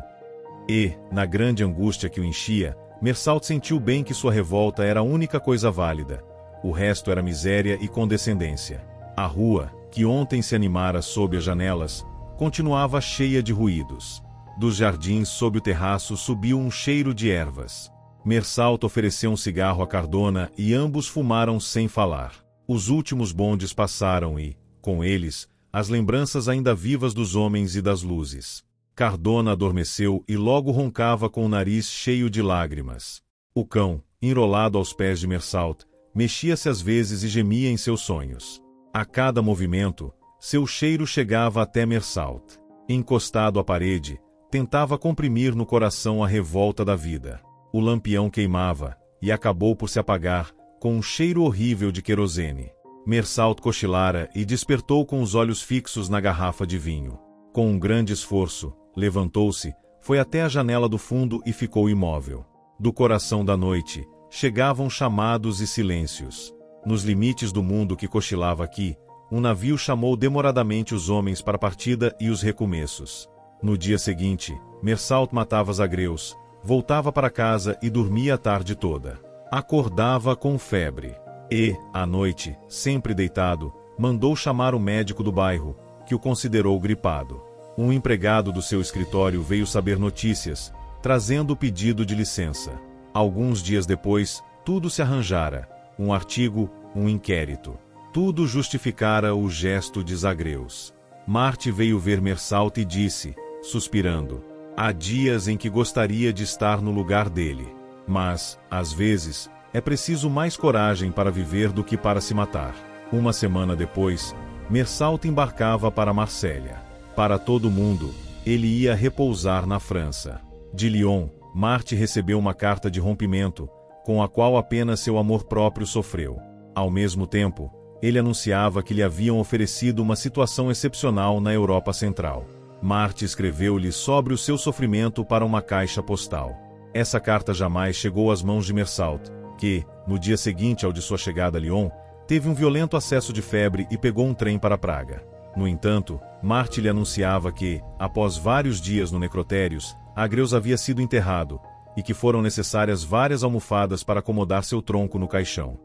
A: E, na grande angústia que o enchia, Mersalt sentiu bem que sua revolta era a única coisa válida. O resto era miséria e condescendência. A rua, que ontem se animara sob as janelas, continuava cheia de ruídos. Dos jardins sob o terraço subiu um cheiro de ervas. Mersalt ofereceu um cigarro a Cardona e ambos fumaram sem falar. Os últimos bondes passaram e, com eles, as lembranças ainda vivas dos homens e das luzes. Cardona adormeceu e logo roncava com o nariz cheio de lágrimas. O cão, enrolado aos pés de Mersalt, mexia-se às vezes e gemia em seus sonhos. A cada movimento, seu cheiro chegava até Mersalt. Encostado à parede, tentava comprimir no coração a revolta da vida. O lampião queimava, e acabou por se apagar, com um cheiro horrível de querosene. Mersalt cochilara e despertou com os olhos fixos na garrafa de vinho. Com um grande esforço, levantou-se, foi até a janela do fundo e ficou imóvel. Do coração da noite, chegavam chamados e silêncios. Nos limites do mundo que cochilava aqui, um navio chamou demoradamente os homens para a partida e os recomeços. No dia seguinte, Mersalt matava zagreus, voltava para casa e dormia a tarde toda. Acordava com febre. E, à noite, sempre deitado, mandou chamar o médico do bairro, que o considerou gripado. Um empregado do seu escritório veio saber notícias, trazendo o pedido de licença. Alguns dias depois, tudo se arranjara. Um artigo, um inquérito. Tudo justificara o gesto de Zagreus. Marty veio ver Mersalt e disse, suspirando, há dias em que gostaria de estar no lugar dele. Mas, às vezes, é preciso mais coragem para viver do que para se matar. Uma semana depois, Mersalt embarcava para Marsella. Para todo mundo, ele ia repousar na França. De Lyon, Marty recebeu uma carta de rompimento, com a qual apenas seu amor próprio sofreu. Ao mesmo tempo, ele anunciava que lhe haviam oferecido uma situação excepcional na Europa Central. Marty escreveu-lhe sobre o seu sofrimento para uma caixa postal. Essa carta jamais chegou às mãos de Mersalt, que, no dia seguinte ao de sua chegada a Lyon, teve um violento acesso de febre e pegou um trem para Praga. No entanto, Marty lhe anunciava que, após vários dias no necrotérios, Agreus havia sido enterrado, e que foram necessárias várias almofadas para acomodar seu tronco no caixão.